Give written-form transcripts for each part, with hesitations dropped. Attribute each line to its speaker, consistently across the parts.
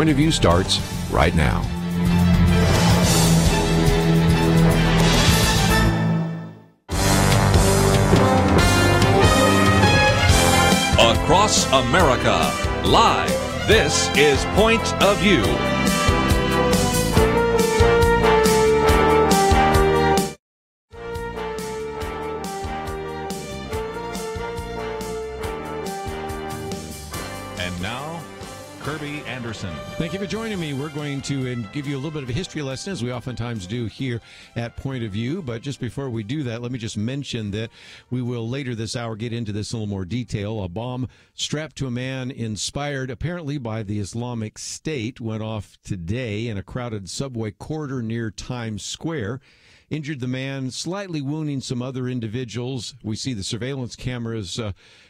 Speaker 1: Point of View starts right now.
Speaker 2: Across America, live, this is Point of View. And now, Kerby Anderson.
Speaker 3: Thank you for joining me. We're going to give you a little bit of a history lesson, as we oftentimes do here at Point of View. But just before we do that, let me just mention that we will later this hour get into this in a little more detail. A bomb strapped to a man inspired apparently by the Islamic State went off today in a crowded subway corridor near Times Square. Injured the man, slightly wounding some other individuals. We see the surveillance cameras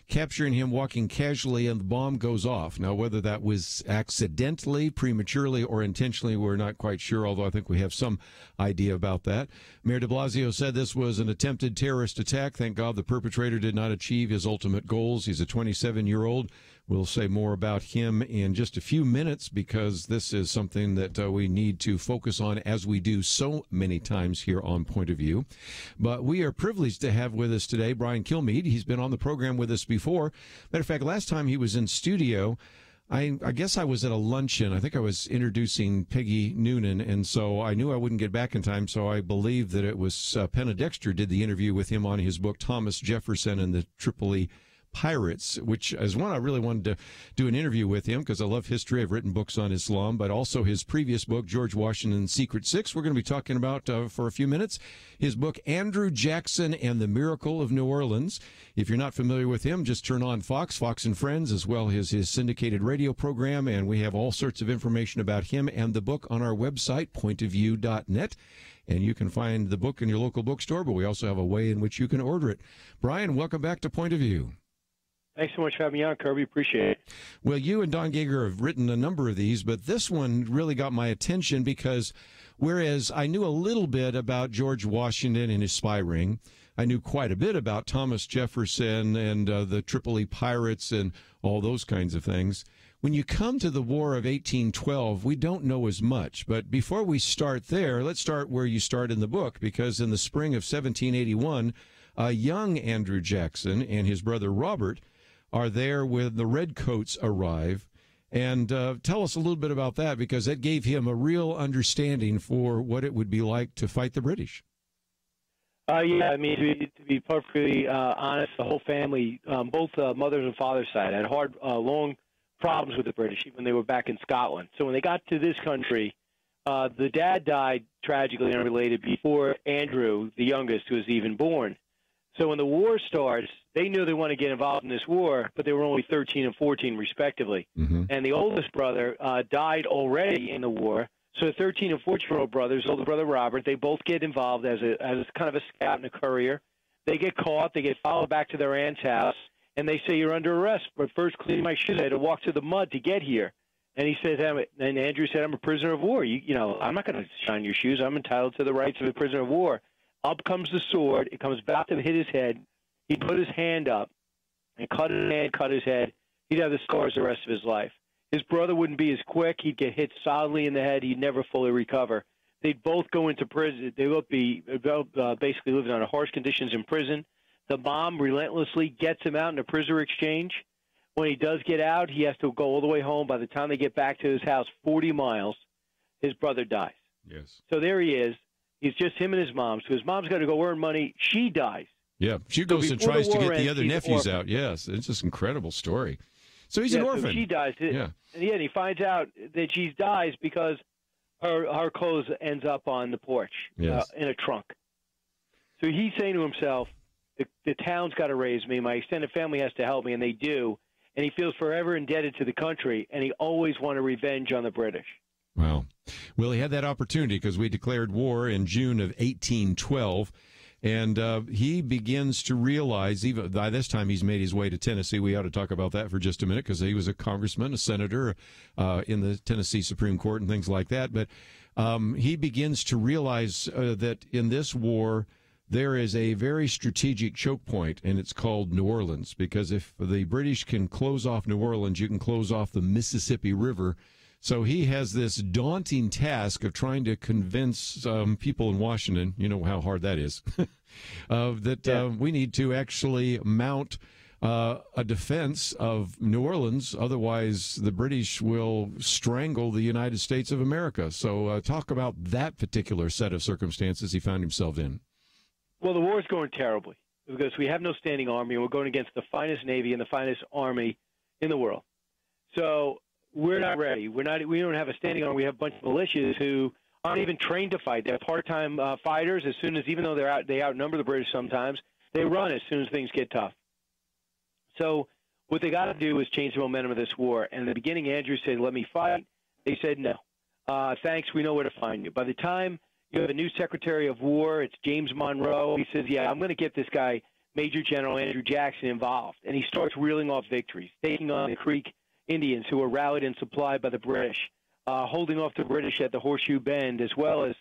Speaker 3: capturing him walking casually, and the bomb goes off. Now, whether that was accidentally, prematurely, or intentionally, we're not quite sure, although I think we have some idea about that. Mayor de Blasio said this was an attempted terrorist attack. Thank God the perpetrator did not achieve his ultimate goals. He's a 27-year-old. We'll say more about him in just a few minutes, because this is something that we need to focus on, as we do so many times here on Point of View. But we are privileged to have with us today Brian Kilmeade. He's been on the program with us before. Matter of fact, last time he was in studio, I guess I was at a luncheon. I think I was introducing Peggy Noonan, and so I knew I wouldn't get back in time, so I believe that it was Penna Dexter did the interview with him on his book, Thomas Jefferson and the Tripoli Pirates, which is one I really wanted to do an interview with him because I love history. I've written books on Islam, but also his previous book, George Washington's Secret Six, we're going to be talking about for a few minutes. His book, Andrew Jackson and the Miracle of New Orleans. If you're not familiar with him, just turn on Fox and Friends, as well as his syndicated radio program, and we have all sorts of information about him and the book on our website, pointofview.net. And you can find the book in your local bookstore, but we also have a way in which you can order it. Brian, welcome back to Point of View.
Speaker 4: Thanks so much for having me on, Kerby. Appreciate it. Well,
Speaker 3: you and Don Geiger have written a number of these, but this one really got my attention because whereas I knew a little bit about George Washington and his spy ring, I knew quite a bit about Thomas Jefferson and the Tripoli Pirates and all those kinds of things. When you come to the War of 1812, we don't know as much. But before we start there, let's start where you start in the book, because in the spring of 1781, a young Andrew Jackson and his brother Robert are there when the Redcoats arrive. And tell us a little bit about that, because that gave him a real understanding for what it would be like to fight the British.
Speaker 4: Yeah, I mean, to be perfectly honest, the whole family, both mother's and father's side, had hard, long problems with the British, even when they were back in Scotland. So when they got to this country, the dad died tragically unrelated before Andrew, the youngest, was even born. So when the war starts, they knew they wanted to get involved in this war, but they were only 13 and 14, respectively. Mm-hmm. And the oldest brother died already in the war. So the 13 and 14-year-old brothers, older brother Robert, they both get involved as kind of a scout and a courier. They get caught. They get followed back to their aunt's house, and they say, "You're under arrest, but first clean my shoes. I had to walk through the mud to get here." And he says, and Andrew said, "I'm a prisoner of war. You know, I'm not going to shine your shoes. I'm entitled to the rights of a prisoner of war." Up comes the sword. It comes about to hit his head. He put his hand up and cut his hand, cut his head. He'd have the scars the rest of his life. His brother wouldn't be as quick. He'd get hit solidly in the head. He'd never fully recover. They'd both go into prison. They would be basically living under harsh conditions in prison. The mom relentlessly gets him out in a prisoner exchange. When he does get out, he has to go all the way home. By the time they get back to his house, 40 miles, his brother dies.
Speaker 3: Yes.
Speaker 4: So there he is. He's just him and his mom. So his mom's got to go earn money. She dies.
Speaker 3: Yeah, she goes and tries to get the other nephews out. Yes, it's just an incredible story. So he's an orphan.
Speaker 4: So she dies.
Speaker 3: Yeah.
Speaker 4: And he finds out that she dies because her clothes ends up on the porch in a trunk. So he's saying to himself, the town's got to raise me. My extended family has to help me, and they do. And he feels forever indebted to the country, and he always wanted revenge on the British.
Speaker 3: Wow. Well, he had that opportunity because we declared war in June of 1812, and he begins to realize, even by this time he's made his way to Tennessee. We ought to talk about that for just a minute because he was a congressman, a senator in the Tennessee Supreme Court and things like that. But he begins to realize that in this war, there is a very strategic choke point, and it's called New Orleans, because if the British can close off New Orleans, you can close off the Mississippi River. So he has this daunting task of trying to convince people in Washington, you know how hard that is, that we need to actually mount a defense of New Orleans. Otherwise, the British will strangle the United States of America. So talk about that particular set of circumstances he found himself in.
Speaker 4: Well, the war is going terribly because we have no standing army, and we're going against the finest Navy and the finest Army in the world. So we're not ready. We don't have a standing army. We have a bunch of militias who aren't even trained to fight. They're part-time fighters. Even though they outnumber the British sometimes, they run as soon as things get tough. So what they got to do is change the momentum of this war. And in the beginning, Andrew said, "Let me fight." They said, "No. Thanks. We know where to find you." By the time you have a new Secretary of War, it's James Monroe. He says, "Yeah, I'm going to get this guy, Major General Andrew Jackson, involved." And he starts reeling off victories, taking on the Creek Indians, who were rallied and supplied by the British, holding off the British at the Horseshoe Bend, as well as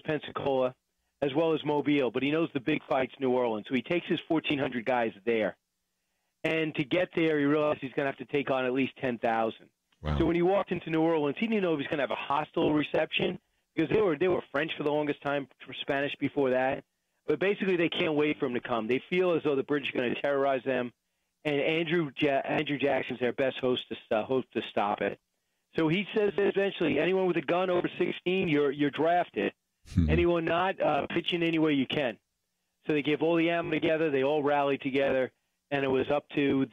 Speaker 4: Pensacola, as well as Mobile. But he knows the big fight's New Orleans, so he takes his 1,400 guys there. And to get there, he realized he's going to have to take on at least 10,000.
Speaker 3: Wow. So
Speaker 4: when he walked into New Orleans, he didn't know if he was going to have a hostile reception because they were French for the longest time, Spanish before that. But basically, they can't wait for him to come. They feel as though the British are going to terrorize them. And Andrew Jackson's their best host to stop it. So he says eventually, anyone with a gun over 16, you're drafted. Anyone not, pitch in any way you can. So they gave all the ammo together. They all rallied together, and it was up to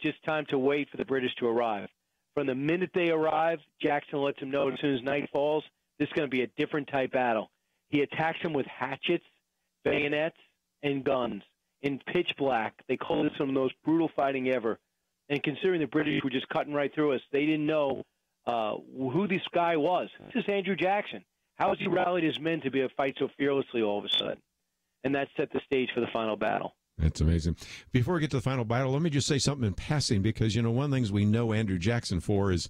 Speaker 4: just time to wait for the British to arrive. From the minute they arrive, Jackson lets them know as soon as night falls, this is going to be a different type battle. He attacks them with hatchets, bayonets, and guns. In pitch black. They called it some of the most brutal fighting ever. And considering the British were just cutting right through us, they didn't know who this guy was. This is Andrew Jackson. How has he rallied his men to be able to fight so fearlessly all of a sudden? And that set the stage for the final battle.
Speaker 3: That's amazing. Before we get to the final battle, let me just say something in passing, because, you know, one of the things we know Andrew Jackson for is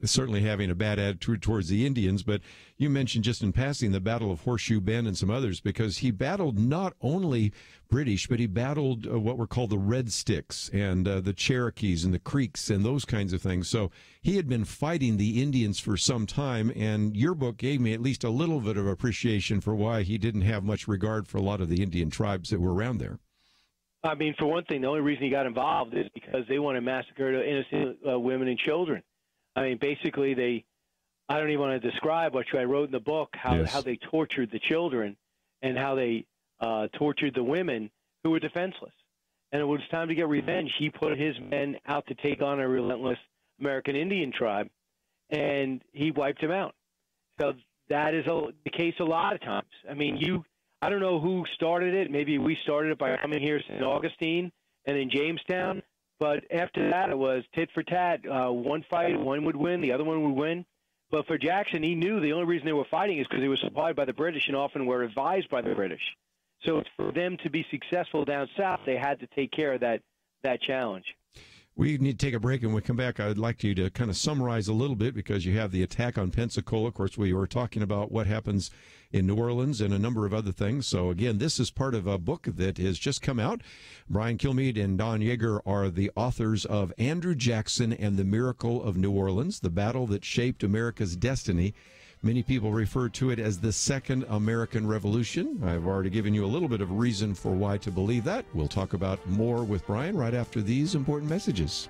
Speaker 3: certainly having a bad attitude towards the Indians, but you mentioned just in passing the Battle of Horseshoe Bend and some others, because he battled not only British, but he battled what were called the Red Sticks and the Cherokees and the Creeks and those kinds of things. So he had been fighting the Indians for some time, and your book gave me at least a little bit of appreciation for why he didn't have much regard for a lot of the Indian tribes that were around there.
Speaker 4: I mean, for one thing, the only reason he got involved is because they want to massacre innocent women and children. I mean, basically, I don't even want to describe what I wrote in the book, how they tortured the children and how they tortured the women who were defenseless. And when it was time to get revenge, he put his men out to take on a relentless American Indian tribe, and he wiped them out. So that is the case a lot of times. I mean, I don't know who started it. Maybe we started it by coming here to St. Augustine and in Jamestown. But after that, it was tit for tat. One fight, one would win, the other one would win. But for Jackson, he knew the only reason they were fighting is because they were supplied by the British and often were advised by the British. So for them to be successful down south, they had to take care of that challenge.
Speaker 3: We need to take a break, and when we come back, I'd like you to kind of summarize a little bit, because you have the attack on Pensacola. Of course, we were talking about what happens in New Orleans and a number of other things. So, again, this is part of a book that has just come out. Brian Kilmeade and Don Yeager are the authors of Andrew Jackson and the Miracle of New Orleans, the battle that shaped America's destiny. Many people refer to it as the Second American Revolution. I've already given you a little bit of reason for why to believe that. We'll talk about more with Brian right after these important messages.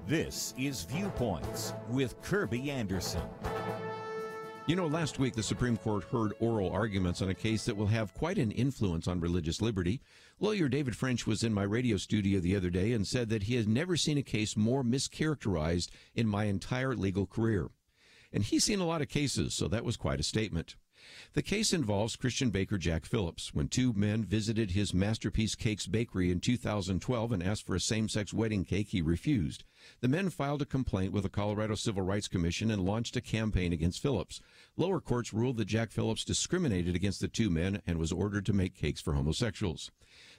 Speaker 2: This is Viewpoints with Kerby Anderson.
Speaker 3: You know, last week the Supreme Court heard oral arguments on a case that will have quite an influence on religious liberty. Lawyer David French was in my radio studio the other day and said that he has never seen a case more mischaracterized in my entire legal career. And he's seen a lot of cases, so that was quite a statement. The case involves Christian baker Jack Phillips. When two men visited his Masterpiece Cakes bakery in 2012 and asked for a same-sex wedding cake, he refused. The men filed a complaint with the Colorado Civil Rights Commission and launched a campaign against Phillips. Lower courts ruled that Jack Phillips discriminated against the two men and was ordered to make cakes for homosexuals.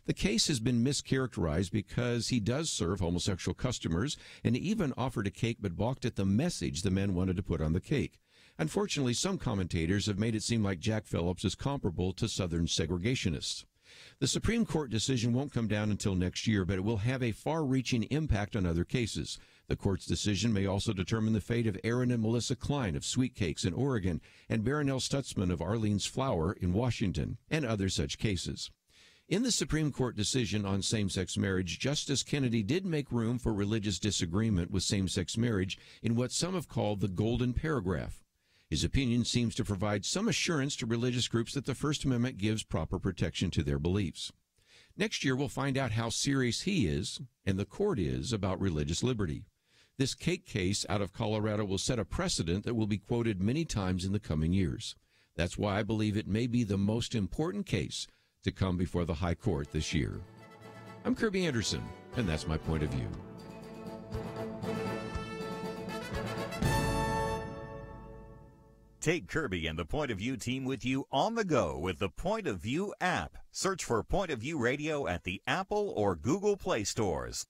Speaker 3: The case has been mischaracterized because he does serve homosexual customers and even offered a cake but balked at the message the men wanted to put on the cake. Unfortunately, some commentators have made it seem like Jack Phillips is comparable to Southern segregationists. The Supreme Court decision won't come down until next year, but it will have a far-reaching impact on other cases. The court's decision may also determine the fate of Aaron and Melissa Klein of Sweet Cakes in Oregon and Barronelle Stutzman of Arlene's Flour in Washington, and other such cases. In the Supreme Court decision on same-sex marriage, Justice Kennedy did make room for religious disagreement with same-sex marriage in what some have called the golden paragraph. His opinion seems to provide some assurance to religious groups that the First Amendment gives proper protection to their beliefs. Next year, we'll find out how serious he is and the court is about religious liberty. This cake case out of Colorado will set a precedent that will be quoted many times in the coming years. That's why I believe it may be the most important case to come before the High Court this year. I'm Kerby Anderson, and that's my point of view.
Speaker 2: Take Kerby and the Point of View team with you on the go with the Point of View app. Search for Point of View Radio at the Apple or Google Play stores.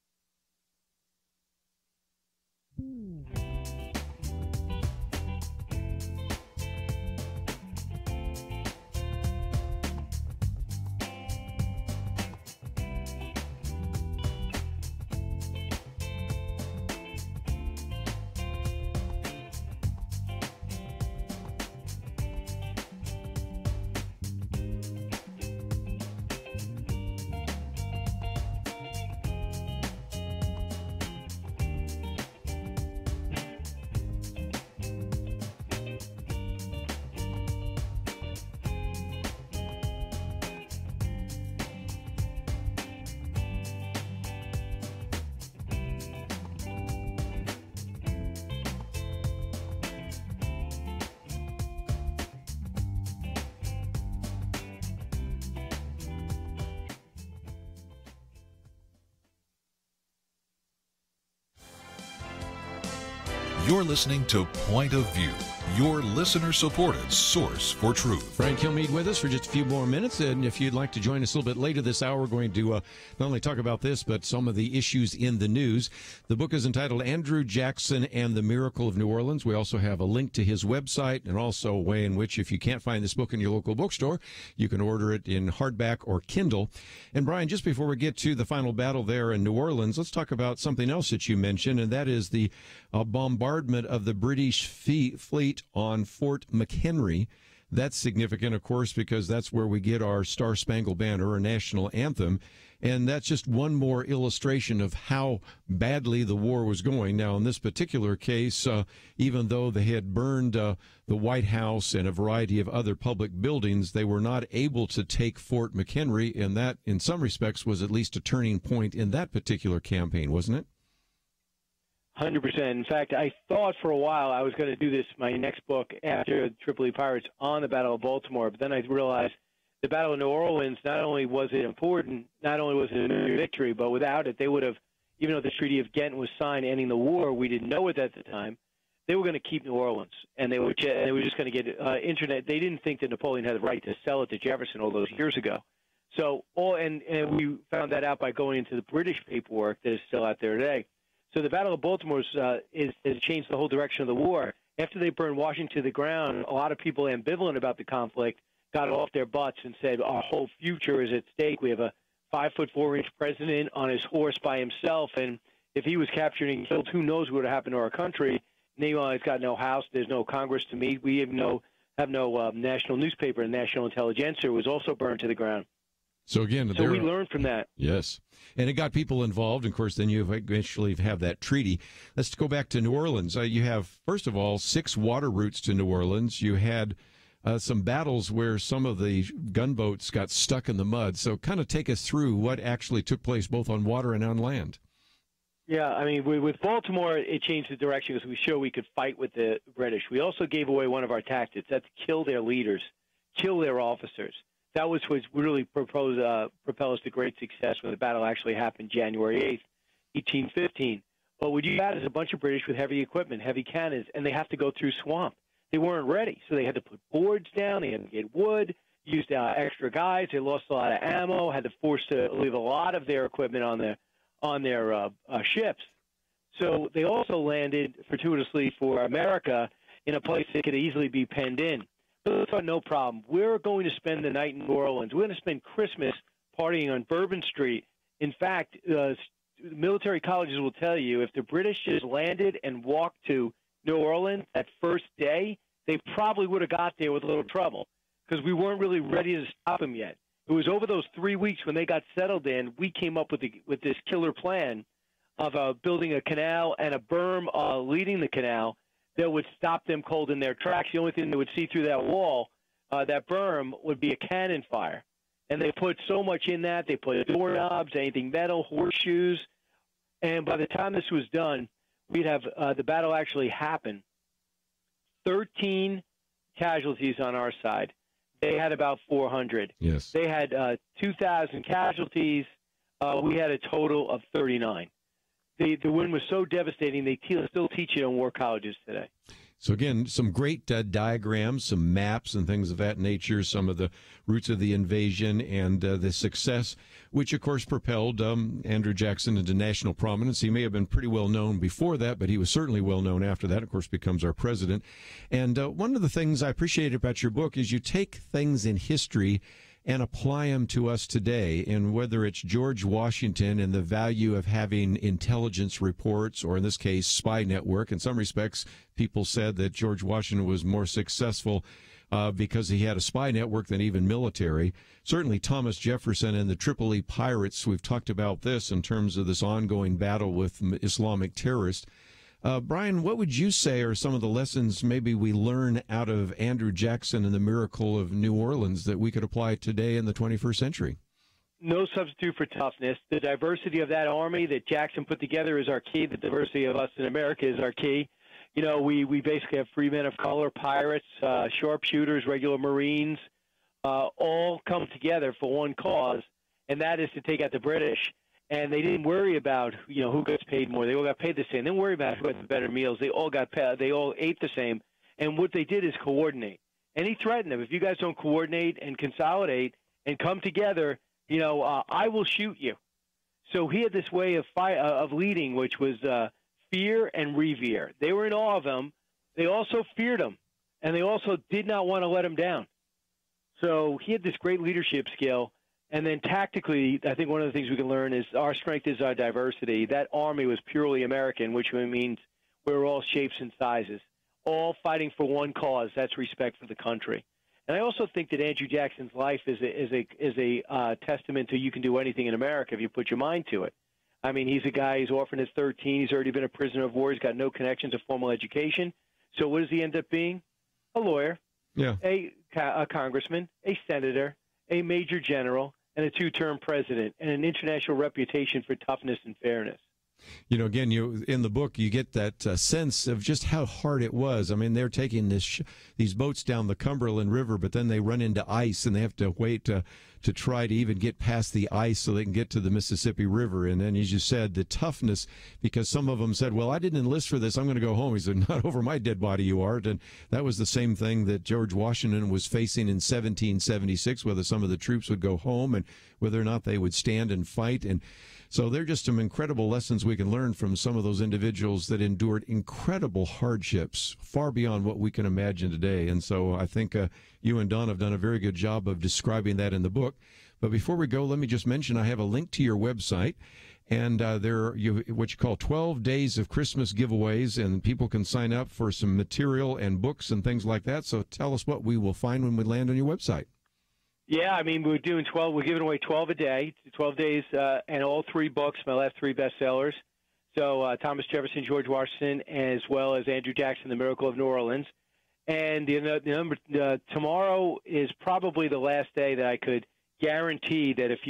Speaker 1: You're listening to Point of View, your listener-supported source for truth.
Speaker 3: Brian Kilmeade with us for just a few more minutes, and if you'd like to join us a little bit later this hour, we're going to not only talk about this, but some of the issues in the news. The book is entitled Andrew Jackson and the Miracle of New Orleans. We also have a link to his website and also a way in which, if you can't find this book in your local bookstore, you can order it in hardback or Kindle. And Brian, just before we get to the final battle there in New Orleans, let's talk about something else that you mentioned, and that is the bombardment of the British fleet on Fort McHenry. That's significant, of course, because that's where we get our Star Spangled Banner, our national anthem. And that's just one more illustration of how badly the war was going. Now, in this particular case, even though they had burned the White House and a variety of other public buildings, they were not able to take Fort McHenry. And that, in some respects, was at least a turning point in that particular campaign, wasn't it?
Speaker 4: 100%. In fact, I thought for a while I was going to do this, my next book, after the Tripoli Pirates, on the Battle of Baltimore. But then I realized the Battle of New Orleans, not only was it important, not only was it a victory, but without it, they would have, even though the Treaty of Ghent was signed ending the war, we didn't know it at the time, they were going to keep New Orleans. And they were just going to get internet. They didn't think that Napoleon had the right to sell it to Jefferson all those years ago. So, and we found that out by going into the British paperwork that is still out there today. So the Battle of Baltimore has changed the whole direction of the war. After they burned Washington to the ground, a lot of people ambivalent about the conflict got off their butts and said, our whole future is at stake. We have a 5'4" president on his horse by himself, and if he was captured and killed, who knows what would happen to our country. Meanwhile, he's got no house. There's no Congress to meet. We have no national newspaper. The National Intelligencer was also burned to the ground.
Speaker 3: So again,
Speaker 4: we learned from that.
Speaker 3: Yes. And it got people involved. Of course, then you eventually have that treaty. Let's go back to New Orleans. You have, first of all, 6 water routes to New Orleans. You had some battles where some of the gunboats got stuck in the mud. So kind of take us through what actually took place both on water and on land.
Speaker 4: Yeah, I mean, with Baltimore, it changed the direction because we showed we could fight with the British. We also gave away one of our tactics. That's to kill their leaders, kill their officers. That was what really propelled us to great success when the battle actually happened January 8th, 1815. But what you had is a bunch of British with heavy equipment, heavy cannons, and they have to go through swamp. They weren't ready, so they had to put boards down. They had to get wood, used extra guys. They lost a lot of ammo, had to force to leave a lot of their equipment on their ships. So they also landed fortuitously for America in a place that could easily be penned in. But I thought, no problem. We're going to spend the night in New Orleans. We're going to spend Christmas partying on Bourbon Street. In fact, military colleges will tell you if the British just landed and walked to New Orleans that first day, they probably would have got there with a little trouble because we weren't really ready to stop them yet. It was over those 3 weeks when they got settled in, we came up with this killer plan of building a canal and a berm leading the canal that would stop them cold in their tracks. The only thing they would see through that wall, that berm, would be a cannon fire. And they put so much in that. They put doorknobs, anything metal, horseshoes. And by the time this was done, we'd have the battle actually happen. 13 casualties on our side. They had about 400.
Speaker 3: Yes.
Speaker 4: They had 2,000 casualties. We had a total of 39. The wind was so devastating, they still teach it in war colleges today.
Speaker 3: So again, some great diagrams, some maps and things of that nature, some of the routes of the invasion and the success, which of course propelled Andrew Jackson into national prominence. He may have been pretty well known before that, but he was certainly well known after that, of course, becomes our president. And one of the things I appreciate about your book is you take things in history and apply them to us today. And whether it's George Washington and the value of having intelligence reports, or in this case, spy network. In some respects, people said that George Washington was more successful because he had a spy network than even military. Certainly Thomas Jefferson and the Tripoli pirates, we've talked about this in terms of this ongoing battle with Islamic terrorists. Brian, what would you say are some of the lessons maybe we learn out of Andrew Jackson and the miracle of New Orleans that we could apply today in the 21st century?
Speaker 4: No substitute for toughness. The diversity of that army that Jackson put together is our key. The diversity of us in America is our key. You know, we basically have free men of color, pirates, sharpshooters, regular Marines, all come together for one cause, and that is to take out the British. And they didn't worry about, you know, who gets paid more. They all got paid the same. They didn't worry about who had the better meals. They all got paid. They all ate the same. And what they did is coordinate. And he threatened them, if you guys don't coordinate and consolidate and come together, you know, I will shoot you. So he had this way of leading, which was fear and revere. They were in awe of him. They also feared him, and they also did not want to let him down. So he had this great leadership skill. And then tactically, I think one of the things we can learn is our strength is our diversity. That army was purely American, which means we're all shapes and sizes, all fighting for one cause. That's respect for the country. And I also think that Andrew Jackson's life is a testament to you can do anything in America if you put your mind to it. I mean, he's a guy who's orphaned at 13. He's already been a prisoner of war. He's got no connection to formal education. So what does he end up being? A lawyer, a congressman, a senator, a major general, and a two-term president, and an international reputation for toughness and fairness.
Speaker 3: You know, again, in the book, you get that sense of just how hard it was. I mean, they're taking these boats down the Cumberland River, but then they run into ice, and they have to wait to try to even get past the ice so they can get to the Mississippi River. And then, as you said, the toughness, because some of them said, well, I didn't enlist for this. I'm going to go home. He said, not over my dead body, you aren't. And that was the same thing that George Washington was facing in 1776, whether some of the troops would go home and whether or not they would stand and fight. And so they're just some incredible lessons we can learn from some of those individuals that endured incredible hardships, far beyond what we can imagine today. And so I think you and Don have done a very good job of describing that in the book. But before we go, let me just mention I have a link to your website. And there are what you call 12 days of Christmas giveaways, and people can sign up for some material and books and things like that. So tell us what we will find when we land on your website.
Speaker 4: Yeah, I mean, we're doing 12. We're giving away 12 a day, 12 days, and all three books, my last three bestsellers. So Thomas Jefferson, George Washington, as well as Andrew Jackson, The Miracle of New Orleans. And tomorrow is probably the last day that I could guarantee that if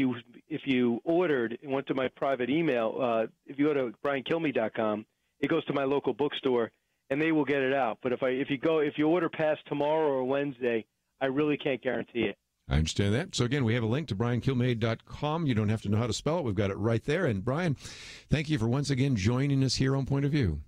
Speaker 4: you ordered and went to my private email, if you go to briankilmeade.com, it goes to my local bookstore, and they will get it out. But if you order past tomorrow or Wednesday, I really can't guarantee it.
Speaker 3: I understand that. So, again, we have a link to briankilmeade.com. You don't have to know how to spell it. We've got it right there. And, Brian, thank you for once again joining us here on Point of View.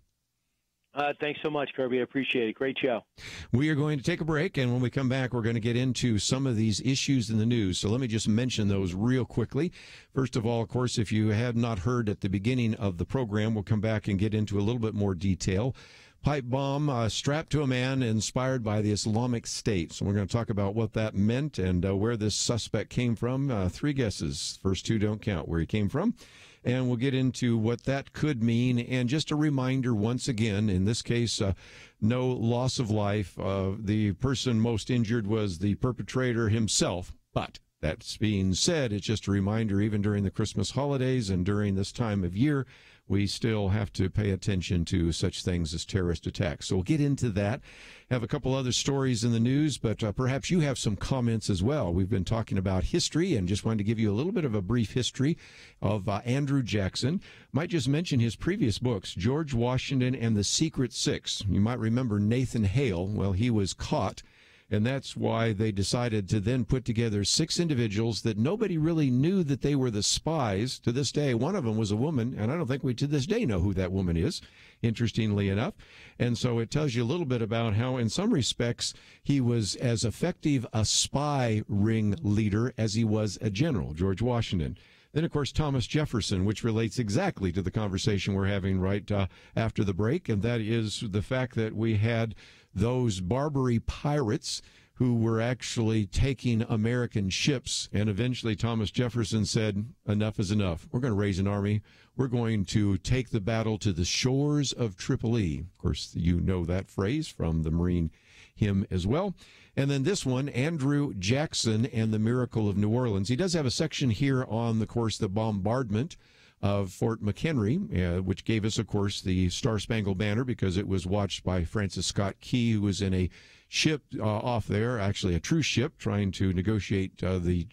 Speaker 4: Thanks so much, Kerby. I appreciate it. Great show.
Speaker 3: We are going to take a break, and when we come back, we're going to get into some of these issues in the news. So let me just mention those real quickly. First of all, of course, if you had not heard at the beginning of the program, we'll come back and get into a little bit more detail. pipe bomb strapped to a man inspired by the Islamic State. So we're going to talk about what that meant and where this suspect came from. 3 guesses. First 2 don't count where he came from. And we'll get into what that could mean. And just a reminder once again, in this case, no loss of life. The person most injured was the perpetrator himself. But that's being said, it's just a reminder, even during the Christmas holidays and during this time of year, we still have to pay attention to such things as terrorist attacks. So we'll get into that. Have a couple other stories in the news, but perhaps you have some comments as well. We've been talking about history and just wanted to give you a little bit of a brief history of Andrew Jackson. Might just mention his previous books, George Washington and the Secret Six. You might remember Nathan Hale. Well, he was caught. And that's why they decided to then put together 6 individuals that nobody really knew that they were the spies. To this day, one of them was a woman, and I don't think we to this day know who that woman is, interestingly enough. And so it tells you a little bit about how, in some respects, he was as effective a spy ring leader as he was a general, George Washington. Then, of course, Thomas Jefferson, which relates exactly to the conversation we're having right after the break, and that is the fact that we had those Barbary pirates who were actually taking American ships, and eventually Thomas Jefferson said, enough is enough. We're going to raise an army. We're going to take the battle to the shores of Tripoli. Of course, you know that phrase from the Marine hymn as well. And then this one, Andrew Jackson and the Miracle of New Orleans. He does have a section here on, the course, the bombardment of Fort McHenry, which gave us, of course, the Star-Spangled Banner because it was watched by Francis Scott Key, who was in a ship off there, actually a true ship, trying to negotiate the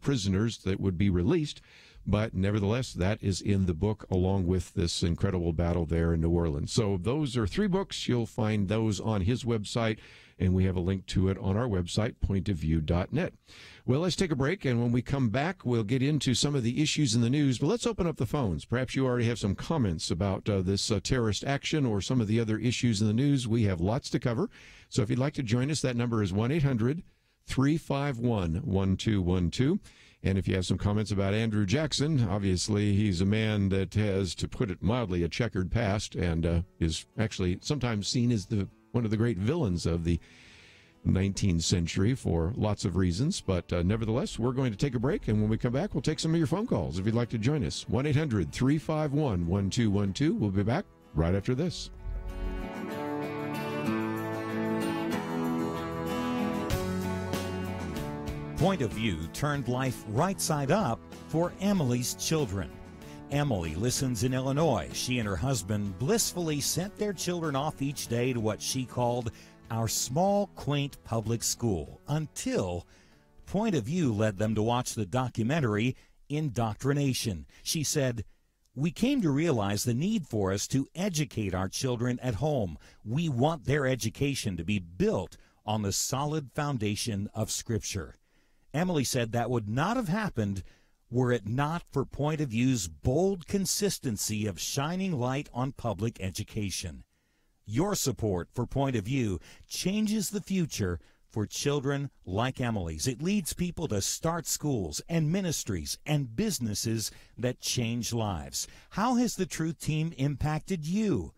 Speaker 3: prisoners that would be released. But nevertheless, that is in the book along with this incredible battle there in New Orleans. So those are 3 books. You'll find those on his website, and we have a link to it on our website, pointofview.net. Well, let's take a break, and when we come back, we'll get into some of the issues in the news. But let's open up the phones. Perhaps you already have some comments about this terrorist action or some of the other issues in the news. We have lots to cover. So if you'd like to join us, that number is 1-800-351-1212. And if you have some comments about Andrew Jackson, obviously he's a man that has, to put it mildly, a checkered past and is actually sometimes seen as one of the great villains of the 19th century for lots of reasons. But nevertheless, we're going to take a break, and when we come back, we'll take some of your phone calls if you'd like to join us. 1-800-351-1212. We'll be back right after this.
Speaker 2: Point of View turned life right side up for Emily's children. Emily listens in Illinois. She and her husband blissfully sent their children off each day to what she called our small, quaint public school, until Point of View led them to watch the documentary Indoctrination. She said, "We came to realize the need for us to educate our children at home. We want their education to be built on the solid foundation of Scripture." Emily said that would not have happened were it not for Point of View's bold consistency of shining light on public education. Your support for Point of View changes the future for children like Emily's. It leads people to start schools and ministries and businesses that change lives. How has the Truth Team impacted you?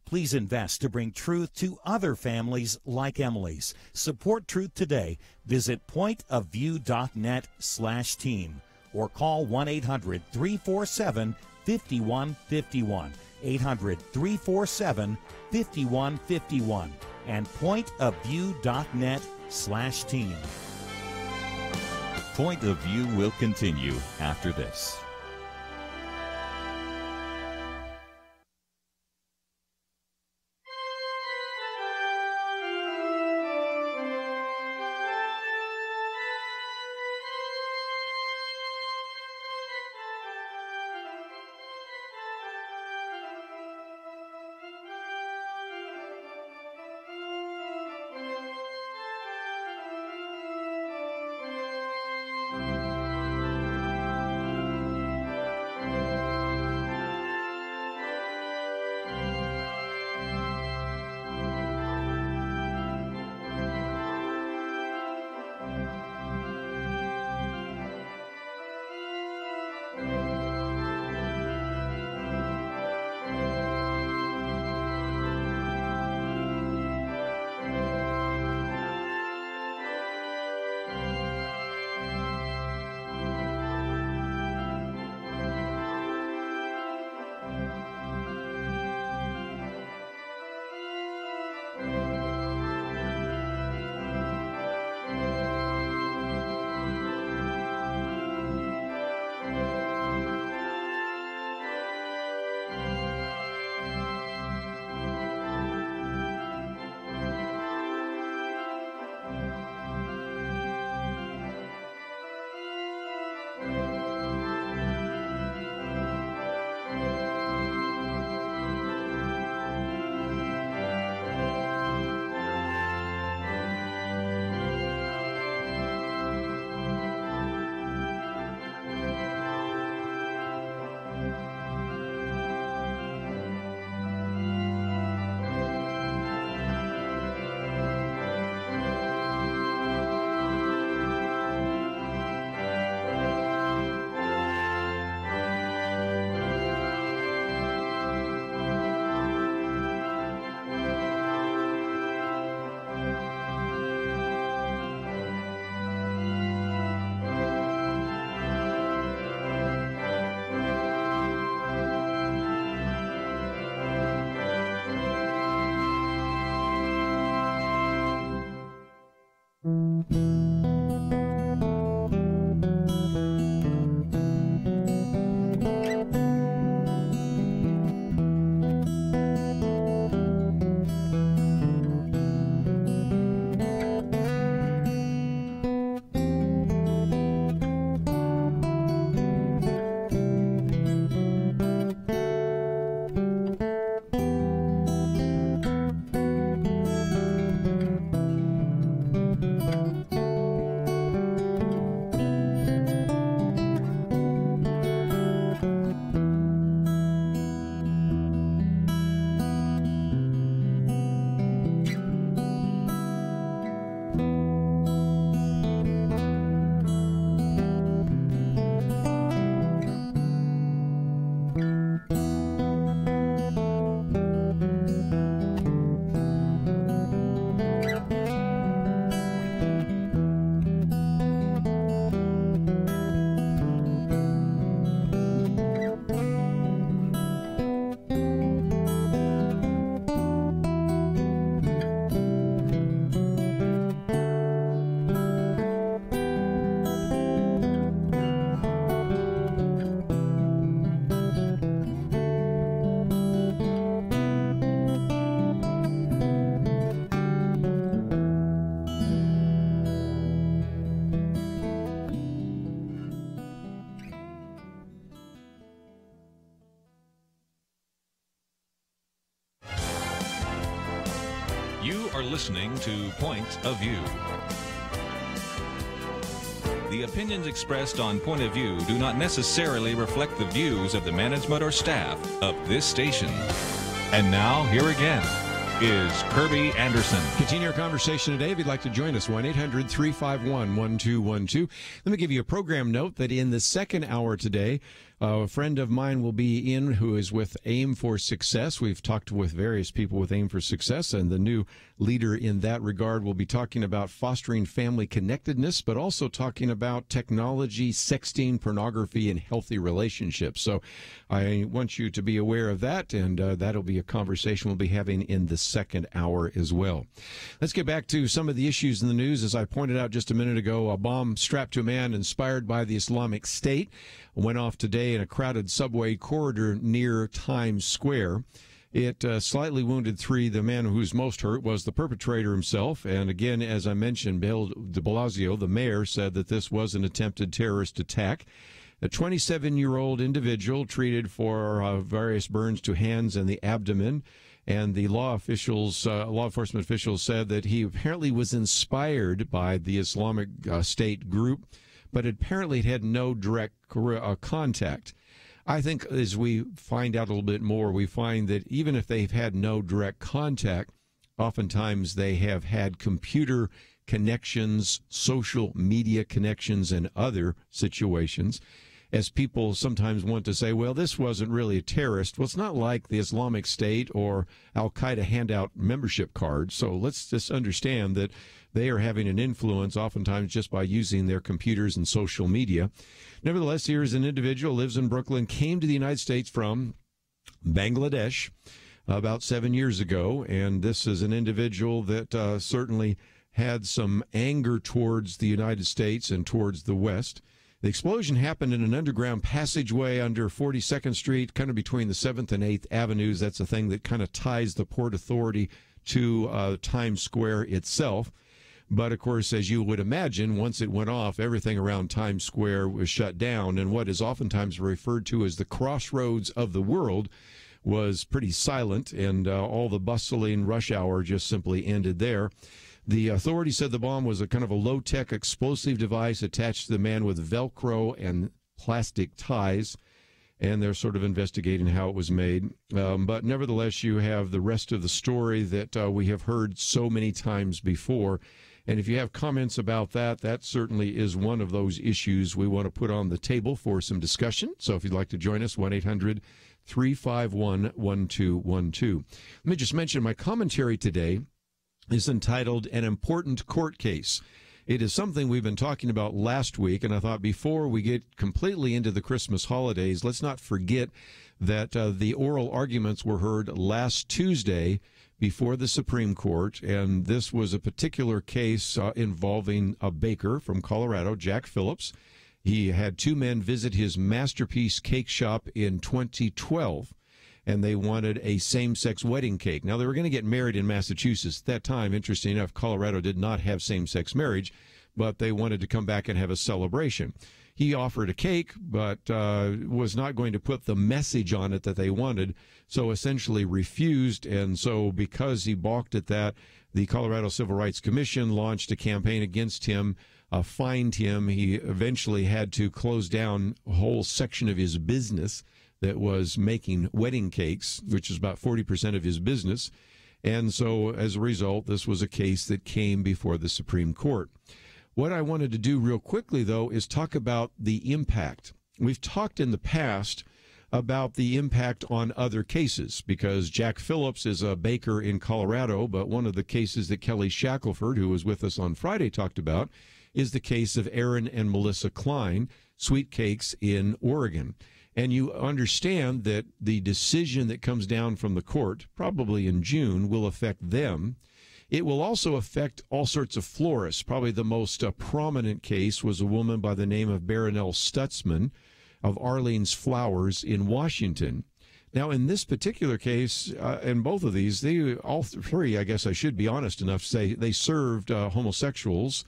Speaker 2: Please invest to bring truth to other families like Emily's. Support Truth today. Visit pointofview.net/team or call 1-800-347-5151. 800-347-5151 and pointofview.net/team. Point of View will continue after this.
Speaker 1: You are listening to Point of View. The opinions expressed on Point of View do not necessarily reflect the views of the management or staff of this station. And now, here again is Kerby Anderson.
Speaker 3: Continue our conversation today. If you'd like to join us, 1-800-351-1212. Let me give you a program note that in the second hour today, a friend of mine will be in who is with Aim for Success. We've talked with various people with Aim for Success, and the new leader in that regard will be talking about fostering family connectedness, but also talking about technology, sexting, pornography, and healthy relationships. So I want you to be aware of that, and that'll be a conversation we'll be having in the second hour as well. Let's get back to some of the issues in the news. As I pointed out just a minute ago, a bomb strapped to a man inspired by the Islamic State went off today in a crowded subway corridor near Times Square. It slightly wounded three. The man who's most hurt was the perpetrator himself. And again, as I mentioned, Bill de Blasio, the mayor, said that this was an attempted terrorist attack. A 27-year-old individual treated for various burns to hands and the abdomen. And the law enforcement officials said that he apparently was inspired by the Islamic State group, but apparently it had no direct contact. I think as we find out a little bit more, we find that even if they've had no direct contact, oftentimes they have had computer connections, social media connections, and other situations. As people sometimes want to say, well, this wasn't really a terrorist. Well, it's not like the Islamic State or Al-Qaeda hand out membership cards. So let's just understand that they are having an influence oftentimes just by using their computers and social media. Nevertheless, here is an individual who lives in Brooklyn, came to the United States from Bangladesh about 7 years ago. And this is an individual that certainly had some anger towards the United States and towards the West. The explosion happened in an underground passageway under 42nd Street, kind of between the 7th and 8th Avenues. That's a thing that kind of ties the Port Authority to Times Square itself. But, of course, as you would imagine, once it went off, everything around Times Square was shut down. And what is oftentimes referred to as the crossroads of the world was pretty silent, and all the bustling rush hour just simply ended there. The authorities said the bomb was a kind of a low-tech explosive device attached to the man with Velcro and plastic ties, and they're sort of investigating how it was made. But nevertheless, you have the rest of the story that we have heard so many times before. And if you have comments about that, that certainly is one of those issues we want to put on the table for some discussion. So if you'd like to join us, 1-800-351-1212. Let me just mention my commentary today is entitled An Important Court Case. It is something we've been talking about last week, and I thought before we get completely into the Christmas holidays, let's not forget that the oral arguments were heard last Tuesday before the Supreme Court, and this was a particular case involving a baker from Colorado, Jack Phillips. He had two men visit his Masterpiece Cake Shop in 2012, and they wanted a same-sex wedding cake. Now, they were going to get married in Massachusetts. At that time, interesting enough, Colorado did not have same-sex marriage, but they wanted to come back and have a celebration. He offered a cake, but was not going to put the message on it that they wanted, so essentially refused. And so because he balked at that, the Colorado Civil Rights Commission launched a campaign against him, fined him. He eventually had to close down a whole section of his business that was making wedding cakes, which is about 40% of his business. And so as a result, this was a case that came before the Supreme Court. What I wanted to do real quickly, though, is talk about the impact. We've talked in the past about the impact on other cases, because Jack Phillips is a baker in Colorado, but one of the cases that Kelly Shackelford, who was with us on Friday, talked about is the case of Aaron and Melissa Klein, sweet cakes in Oregon. And you understand that the decision that comes down from the court, probably in June, will affect them. It will also affect all sorts of florists. Probably the most prominent case was a woman by the name of Baronelle Stutzman of Arlene's Flowers in Washington. Now, in this particular case, in both of these, all three, I guess I should be honest enough to say, they served homosexuals.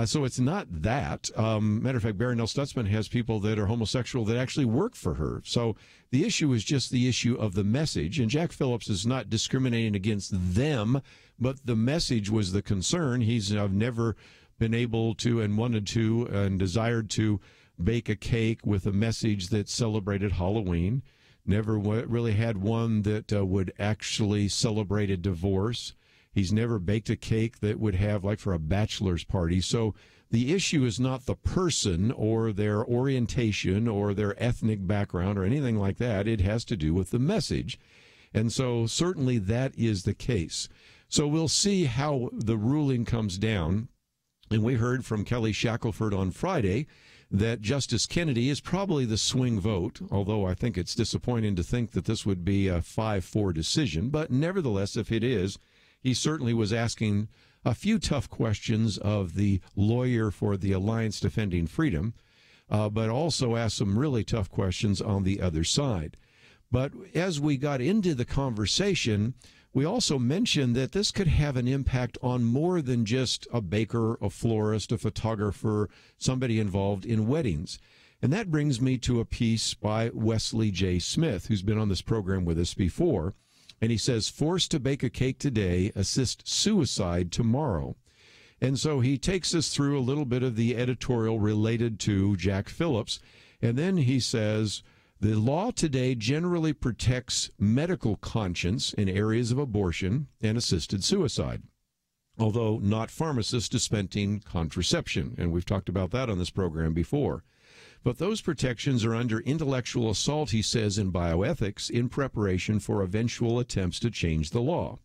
Speaker 3: So it's not that. Matter of fact, Baronelle Stutzman has people that are homosexual that actually work for her. So the issue is just the issue of the message. And Jack Phillips is not discriminating against them, but the message was the concern. He's never been able to and wanted to and desired to bake a cake with a message that celebrated Halloween. Never really had one that would actually celebrate a divorce. He's never baked a cake that would have, like, for a bachelor's party. So the issue is not the person or their orientation or their ethnic background or anything like that. It has to do with the message. And so certainly that is the case. So we'll see how the ruling comes down. And we heard from Kelly Shackelford on Friday that Justice Kennedy is probably the swing vote, although I think it's disappointing to think that this would be a 5-4 decision. But nevertheless, if it is, he certainly was asking a few tough questions of the lawyer for the Alliance Defending Freedom, but also asked some really tough questions on the other side. But as we got into the conversation, we also mentioned that this could have an impact on more than just a baker, a florist, a photographer, somebody involved in weddings. And that brings me to a piece by Wesley J. Smith, who's been on this program with us before. And he says, forced to bake a cake today, assist suicide tomorrow. And so he takes us through a little bit of the editorial related to Jack Phillips. And then he says, the law today generally protects medical conscience in areas of abortion and assisted suicide, although not pharmacists dispensing contraception. And we've talked about that on this program before. But those protections are under intellectual assault, he says, in bioethics in preparation for eventual attempts to change the law.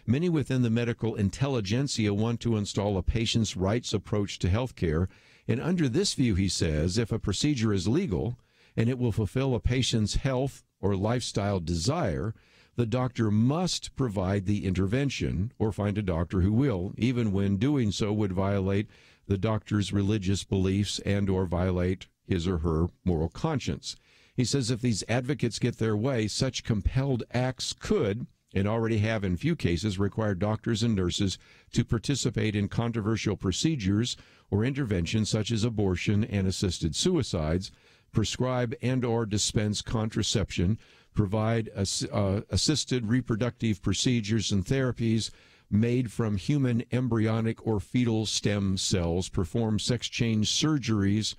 Speaker 3: Many within the medical intelligentsia want to install a patient's rights approach to health care. And under this view, he says, if a procedure is legal and it will fulfill a patient's health or lifestyle desire, the doctor must provide the intervention or find a doctor who will, even when doing so would violate the doctor's religious beliefs and or violate his or her moral conscience. He says if these advocates get their way, such compelled acts could, and already have in few cases, require doctors and nurses to participate in controversial procedures or interventions such as abortion and assisted suicides, prescribe and or dispense contraception, provide assisted reproductive procedures and therapies made from human embryonic or fetal stem cells, perform sex change surgeries,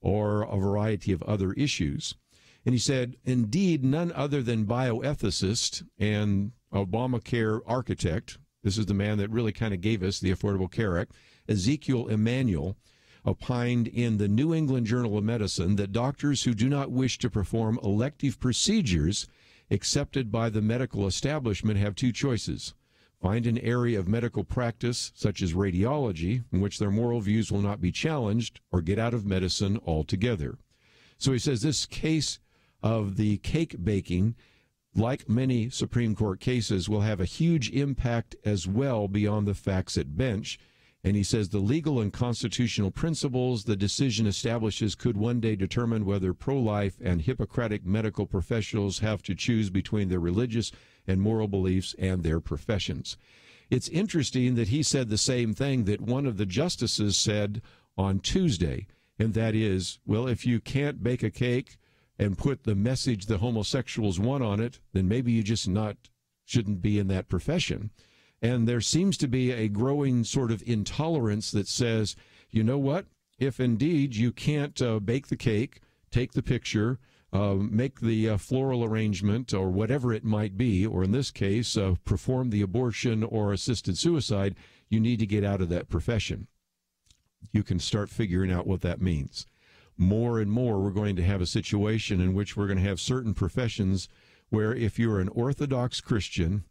Speaker 3: or a variety of other issues. And he said, indeed, none other than bioethicist and Obamacare architect, this is the man that really kind of gave us the Affordable Care Act, Ezekiel Emanuel, opined in the New England Journal of Medicine that doctors who do not wish to perform elective procedures accepted by the medical establishment have two choices. Find an area of medical practice, such as radiology, in which their moral views will not be challenged, or get out of medicine altogether. So he says this case of the cake baking like many Supreme Court cases, will have a huge impact as well beyond the facts at bench. And he says the legal and constitutional principles the decision establishes could one day determine whether pro-life and Hippocratic medical professionals have to choose between their religious and moral beliefs and their professions. It's interesting that he said the same thing that one of the justices said on Tuesday, and that is, well, if you can't bake a cake and put the message the homosexuals want on it, then maybe you just shouldn't be in that profession. And there seems to be a growing sort of intolerance that says, you know what, if indeed you can't bake the cake, take the picture, make the floral arrangement or whatever it might be, or in this case, perform the abortion or assisted suicide, you need to get out of that profession. You can start figuring out what that means. More and more, we're going to have a situation in which we're going to have certain professions where if you're an Orthodox Christian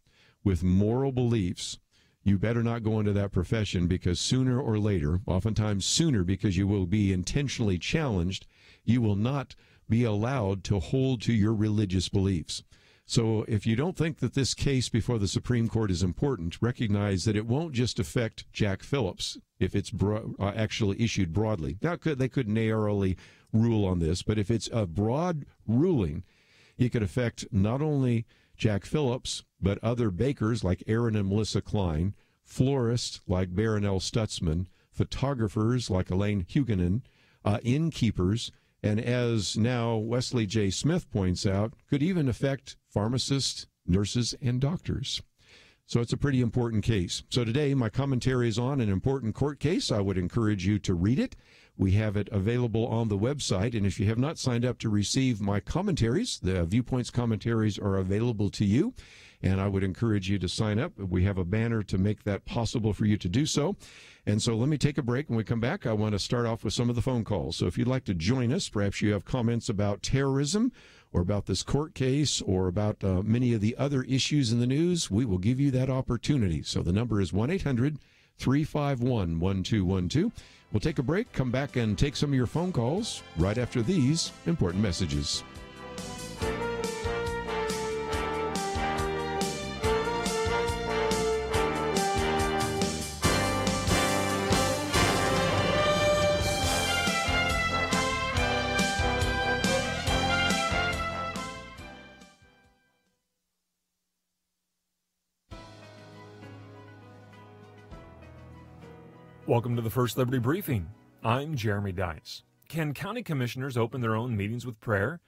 Speaker 3: with moral beliefs, you better not go into that profession, because sooner or later, oftentimes sooner because you will be intentionally challenged, you will not be allowed to hold to your religious beliefs. So if you don't think that this case before the Supreme Court is important, recognize that it won't just affect Jack Phillips if it's actually issued broadly. Now, they could narrowly rule on this, but if it's a broad ruling, it could affect not only Jack Phillips, but other bakers like Aaron and Melissa Klein, florists like Baronelle Stutzman, photographers like Elaine Huguenin, innkeepers, and as now Wesley J. Smith points out, could even affect pharmacists, nurses, and doctors. So it's a pretty important case. So today, my commentary is on an important court case. I would encourage you to read it. We have it available on the website, and if you have not signed up to receive my commentaries, the Viewpoints commentaries are available to you, and I would encourage you to sign up. We have a banner to make that possible for you to do so. And so let me take a break. When we come back, I want to start off with some of the phone calls. So if you'd like to join us, perhaps you have comments about terrorism or about this court case or about many of the other issues in the news, we will give you that opportunity. So the number is 1-800-351-1212. We'll take a break, come back and take some of your phone calls right after these important messages.
Speaker 5: Welcome to the First Liberty Briefing. I'm Jeremy Dice. Can county commissioners open their own meetings with prayer?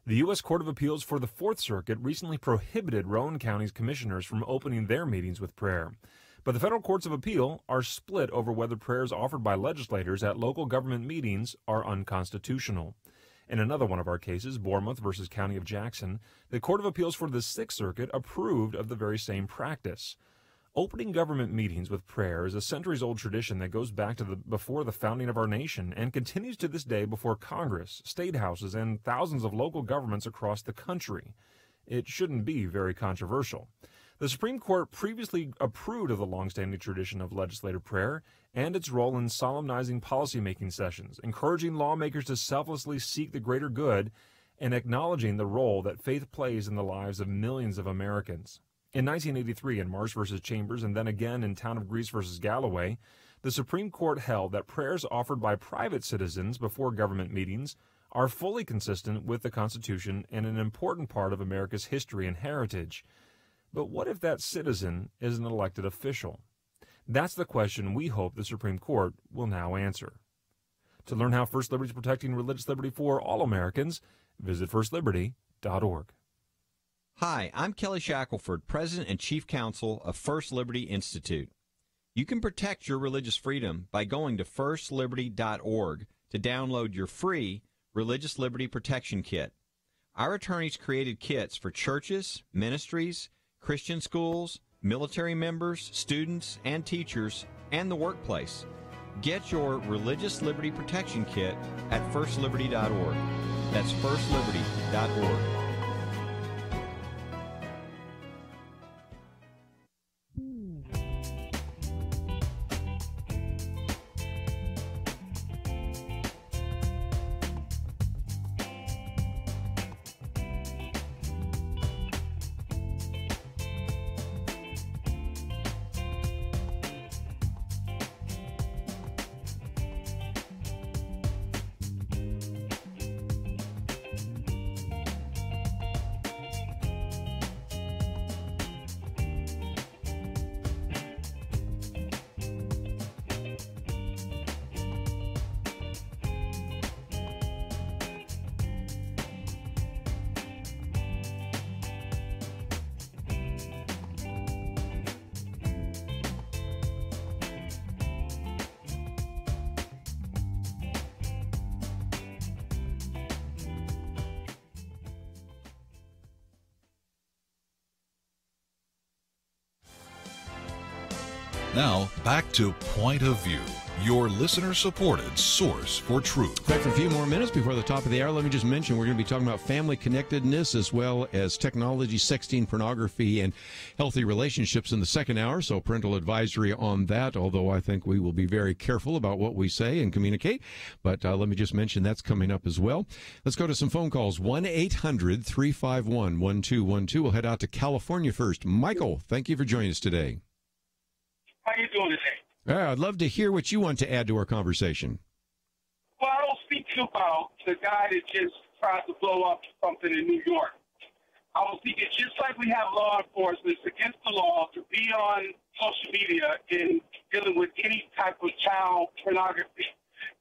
Speaker 5: The U.S. Court of Appeals for the Fourth Circuit recently prohibited Rowan County's commissioners from opening their meetings with prayer. But the federal courts of appeal are split over whether prayers offered by legislators at local government meetings are unconstitutional. In another one of our cases, Bournemouth versus County of Jackson, the Court of Appeals for the Sixth Circuit approved of the very same practice. Opening government meetings with prayer is a centuries-old tradition that goes back to before the founding of our nation and continues to this day before Congress, state houses, and thousands of local governments across the country. It shouldn't be very controversial. The Supreme Court previously approved of the long-standing tradition of legislative prayer and its role in solemnizing policymaking sessions, encouraging lawmakers to selflessly seek the greater good, and acknowledging the role that faith plays in the lives of millions of Americans. In 1983, in Marsh v. Chambers, and then again in Town of Greece v. Galloway, the Supreme Court held that prayers offered by private citizens before government meetings are fully consistent with the Constitution and an important part of America's history and heritage. But what if that citizen is an elected official? That's the question we hope the Supreme Court will now answer. To learn how First Liberty is protecting religious liberty for all Americans, visit firstliberty.org.
Speaker 6: Hi, I'm Kelly Shackelford, President and Chief Counsel of First Liberty Institute. You can protect your religious freedom by going to firstliberty.org to download your free Religious Liberty Protection Kit. Our attorneys created kits for churches, ministries, Christian schools, military members, students, and teachers, and the workplace. Get your Religious Liberty Protection Kit at firstliberty.org. That's firstliberty.org.
Speaker 1: Now, back to Point of View, your listener-supported source for truth.
Speaker 3: Back for a few more minutes before the top of the hour. Let me just mention we're going to be talking about family connectedness as well as technology, sexting, pornography, and healthy relationships in the second hour. So parental advisory on that, although I think we will be very careful about what we say and communicate. But let me just mention that's coming up as well. Let's go to some phone calls. 1-800-351-1212. We'll head out to California first. Michael, thank you for joining us today.
Speaker 7: How you doing today?
Speaker 3: I'd love to hear what you want to add to our conversation.
Speaker 7: Well, I don't speak about the guy that just tried to blow up something in New York. I was thinking, just like we have law enforcement, it's against the law to be on social media in dealing with any type of child pornography.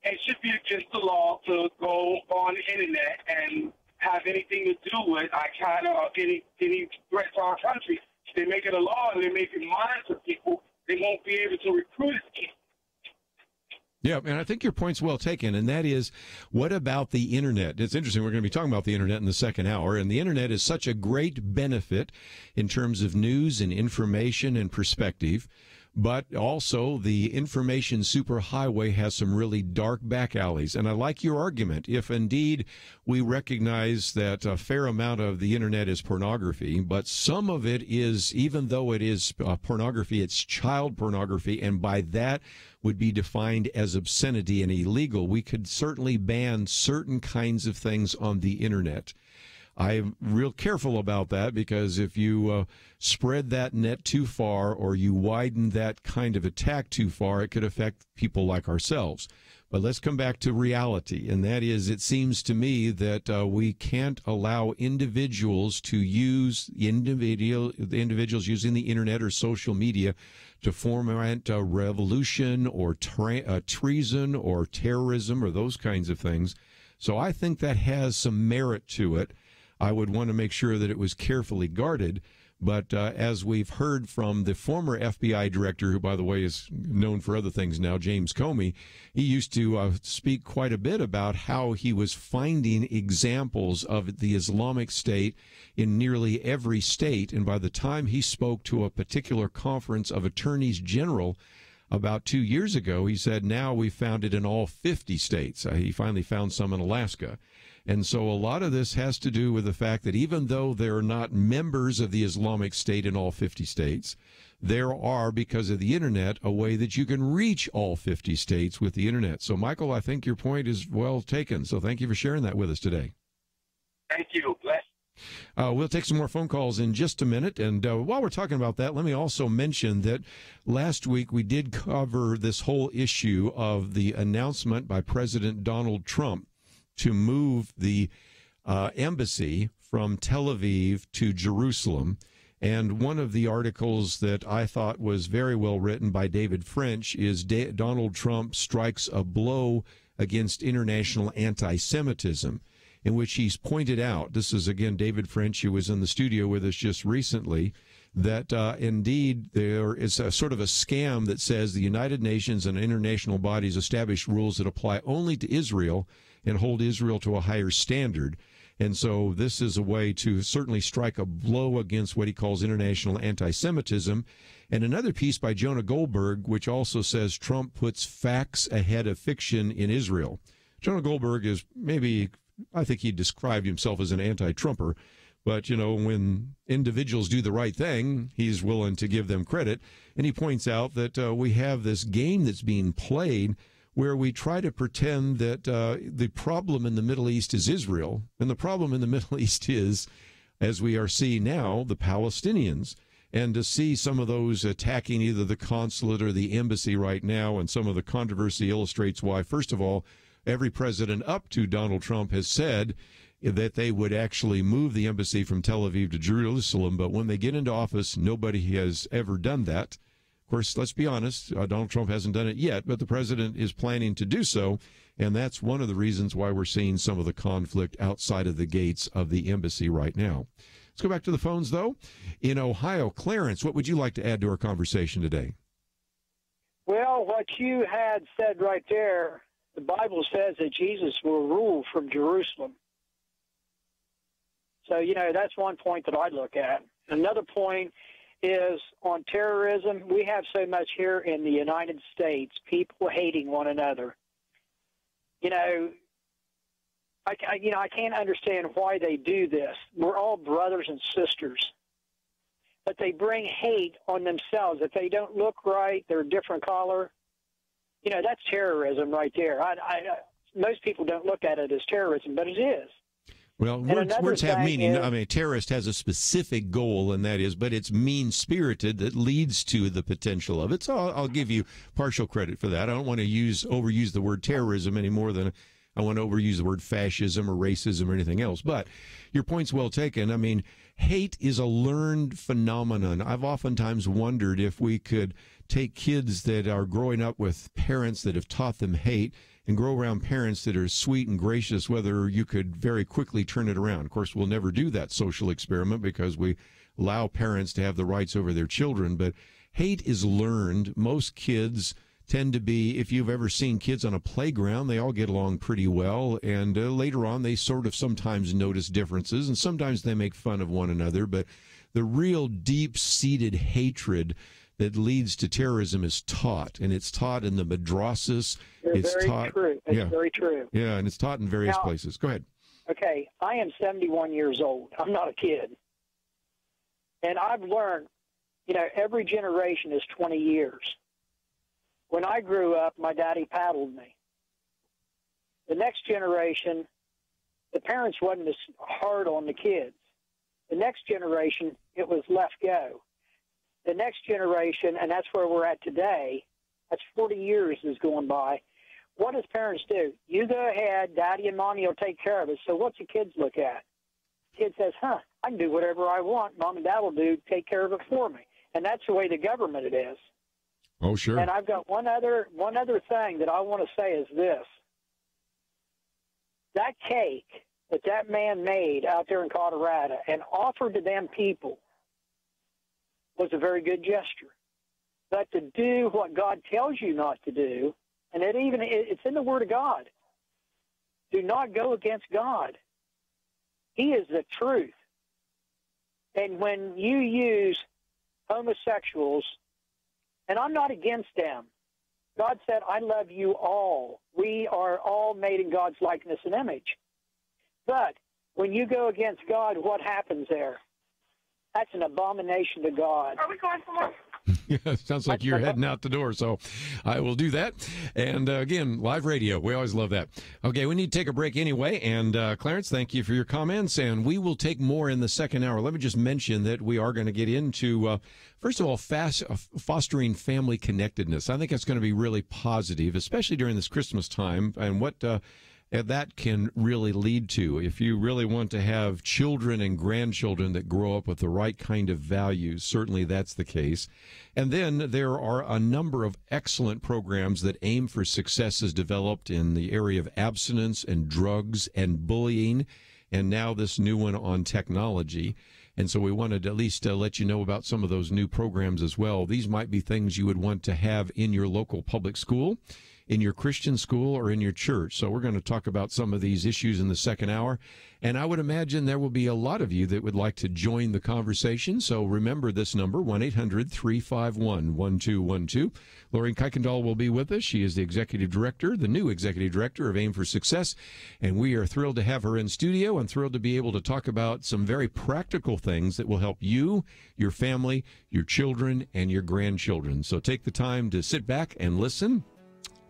Speaker 7: And it should be against the law to go on the internet and have anything to do with any threat to our country. If they make it a law and they make it monitor people, they won't be able to recruit as people.
Speaker 3: Yeah, and I think your point's well taken, and that is, what about the Internet? It's interesting, we're going to be talking about the Internet in the second hour, and the Internet is such a great benefit in terms of news and information and perspective, but also the information superhighway has some really dark back alleys. And I like your argument. If indeed we recognize that a fair amount of the Internet is pornography, but some of it is, even though it is pornography, it's child pornography, and by that would be defined as obscenity and illegal, we could certainly ban certain kinds of things on the Internet. I'm real careful about that, because if you spread that net too far or you widen that kind of attack too far, it could affect people like ourselves. But let's come back to reality, and that is, it seems to me that we can't allow individuals to use the individuals using the Internet or social media to foment a revolution or treason or terrorism or those kinds of things. So I think that has some merit to it. I would want to make sure that it was carefully guarded. But as we've heard from the former FBI director, who, by the way, is known for other things now, James Comey, he used to speak quite a bit about how he was finding examples of the Islamic State in nearly every state. And by the time he spoke to a particular conference of attorneys general about 2 years ago, he said, now we found it in all 50 states. He finally found some in Alaska. And so a lot of this has to do with the fact that even though there are not members of the Islamic State in all 50 states, there are, because of the Internet, a way that you can reach all 50 states with the Internet. So, Michael, I think your point is well taken. So thank you for sharing that with us today.
Speaker 7: Thank you. Bless.
Speaker 3: We'll take some more phone calls in just a minute. And while we're talking about that, let me also mention that last week we did cover this whole issue of the announcement by President Donald Trump to move the embassy from Tel Aviv to Jerusalem. And one of the articles that I thought was very well written by David French is Donald Trump strikes a blow against international anti-Semitism, in which he's pointed out, this is again David French, who was in the studio with us just recently, that indeed there is a sort of a scam that says the United Nations and international bodies establish rules that apply only to Israel and hold Israel to a higher standard. And so this is a way to certainly strike a blow against what he calls international anti-Semitism. And another piece by Jonah Goldberg, which also says Trump puts facts ahead of fiction in Israel. Jonah Goldberg is maybe, I think he described himself as an anti-Trumper, but, you know, when individuals do the right thing, he's willing to give them credit. And he points out that we have this game that's being played where we try to pretend that the problem in the Middle East is Israel, and the problem in the Middle East is, as we are seeing now, the Palestinians. And to see some of those attacking either the consulate or the embassy right now, and some of the controversy illustrates why, first of all, every president up to Donald Trump has said that they would actually move the embassy from Tel Aviv to Jerusalem, but when they get into office, nobody has ever done that. Of course, let's be honest, Donald Trump hasn't done it yet, but the president is planning to do so, and that's one of the reasons why we're seeing some of the conflict outside of the gates of the embassy right now. Let's go back to the phones, though. In Ohio, Clarence, what would you like to add to our conversation today?
Speaker 8: Well, what you had said right there, the Bible says that Jesus will rule from Jerusalem. So, you know, that's one point that I look at. Another point is on terrorism. We have so much here in the United States, people hating one another. I can't understand why they do this. We're all brothers and sisters. But they bring hate on themselves. If they don't look right, they're a different color. That's terrorism right there. Most people don't look at it as terrorism, but it is.
Speaker 3: Well, words have meaning. I mean, a terrorist has a specific goal, and that is, but it's mean-spirited that leads to the potential of it. So I'll give you partial credit for that. I don't want to overuse the word terrorism any more than I want to overuse the word fascism or racism or anything else. But your point's well taken. I mean, hate is a learned phenomenon. I've oftentimes wondered if we could take kids that are growing up with parents that have taught them hate and grow around parents that are sweet and gracious, whether you could very quickly turn it around. Of course, we'll never do that social experiment because we allow parents to have the rights over their children. But hate is learned. Most kids tend to be, if you've ever seen kids on a playground, they all get along pretty well. And later on, they sort of sometimes notice differences, and sometimes they make fun of one another. But the real deep-seated hatred that leads to terrorism is taught, and it's taught in the madrasas. It's very taught,
Speaker 8: true. It's very true.
Speaker 3: Yeah, and it's taught in various places. Go ahead.
Speaker 8: Okay, I am 71 years old. I'm not a kid. And I've learned, every generation is 20 years. When I grew up, my daddy paddled me. The next generation, the parents wasn't as hard on the kids. The next generation, it was left go. The next generation, and that's where we're at today, that's 40 years is going by. What does parents do? You go ahead, Daddy and Mommy will take care of it. So what's the kids look at? Kid says, I can do whatever I want. Mom and Dad will take care of it for me. And that's the way the government it is.
Speaker 3: Oh, sure.
Speaker 8: And I've got one other thing that I want to say is this. That cake that man made out there in Colorado and offered to them people was a very good gesture. But to do what God tells you not to do, and it's in the Word of God, do not go against God. He is the truth. And when you use homosexuals, and I'm not against them, God said, I love you all. We are all made in God's likeness and image. But when you go against God, what happens there? That's an abomination to God.
Speaker 7: Are we going somewhere?
Speaker 3: Yeah, sounds like you're heading out the door, so I will do that. And again, live radio, we always love that. Okay, we need to take a break anyway. And Clarence, thank you for your comments, and we will take more in the second hour. Let me just mention that we are going to get into, first of all, fostering family connectedness. I think that's going to be really positive, especially during this Christmas time, and what that can really lead to. If you really want to have children and grandchildren that grow up with the right kind of values, certainly that's the case. And then there are a number of excellent programs that aim for success as developed in the area of abstinence and drugs and bullying, and now this new one on technology. And so we wanted to at least let you know about some of those new programs as well. These might be things you would want to have in your local public school, in your Christian school, or in your church. So we're going to talk about some of these issues in the second hour. And I would imagine there will be a lot of you that would like to join the conversation. So remember this number, 1-800-351-1212. Lori Kuykendall will be with us. She is the executive director, the new executive director of Aim for Success. And we are thrilled to have her in studio and thrilled to be able to talk about some very practical things that will help you, your family, your children, and your grandchildren. So take the time to sit back and listen.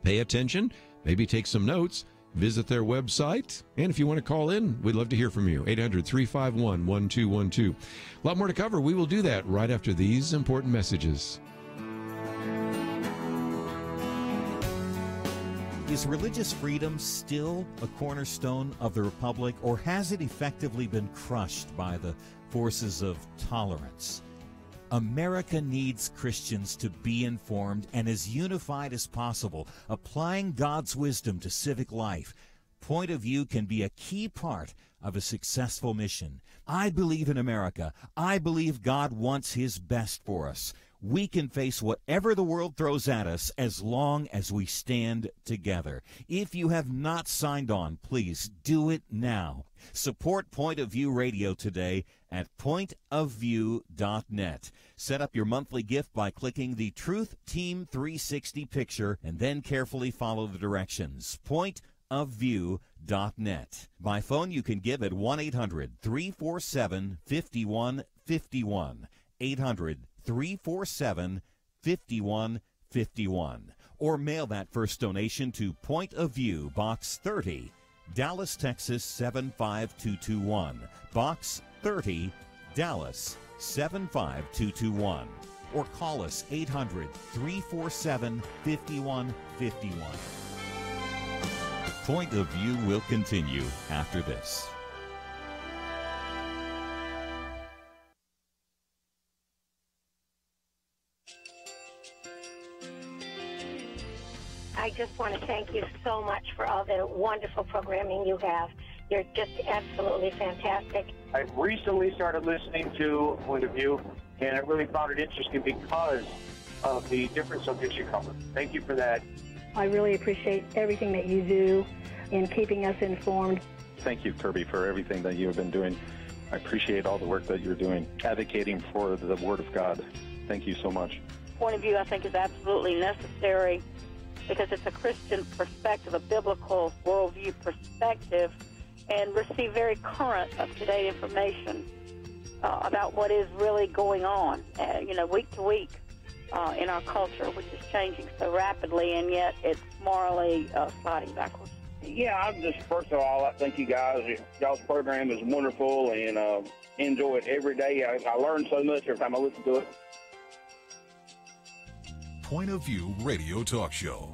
Speaker 3: Pay attention, maybe take some notes, visit their website, and if you want to call in, we'd love to hear from you. 800-351-1212. A lot more to cover. We will do that right after these important messages.
Speaker 2: Is religious freedom still a cornerstone of the republic, or has it effectively been crushed by the forces of tolerance? America needs Christians to be informed and as unified as possible, applying God's wisdom to civic life. Point of view can be a key part of a successful mission. I believe in America. I believe God wants His best for us. We can face whatever the world throws at us as long as we stand together. If you have not signed on, please do it now. Support Point of View Radio today at pointofview.net. Set up your monthly gift by clicking the Truth Team 360 picture and then carefully follow the directions. Pointofview.net. By phone, you can give at 1-800-347-5151. 800-347-5151. Or mail that first donation to Point of View, Box 30, Dallas, Texas 75221. Box 30, Dallas 75221. Or call us 800-347-5151. Point of View will continue after this.
Speaker 9: I just want to thank you so much for all the wonderful programming you have. You're just absolutely fantastic.
Speaker 10: I recently started listening to Point of View, and I really found it interesting because of the different subjects you cover. Thank you for that.
Speaker 11: I really appreciate everything that you do in keeping us informed.
Speaker 12: Thank you, Kerby, for everything that you have been doing. I appreciate all the work that you're doing, advocating for the Word of God. Thank you so much.
Speaker 13: Point of View, I think, is absolutely necessary because it's a Christian perspective, a biblical worldview perspective, and receive very current, up-to-date information about what is really going on, week to week in our culture, which is changing so rapidly, and yet it's morally sliding backwards.
Speaker 14: Yeah, I'm just, first of all, I thank you guys. Y'all's program is wonderful, and enjoy it every day. I learn so much every time I listen to it.
Speaker 15: Point of View Radio Talk Show.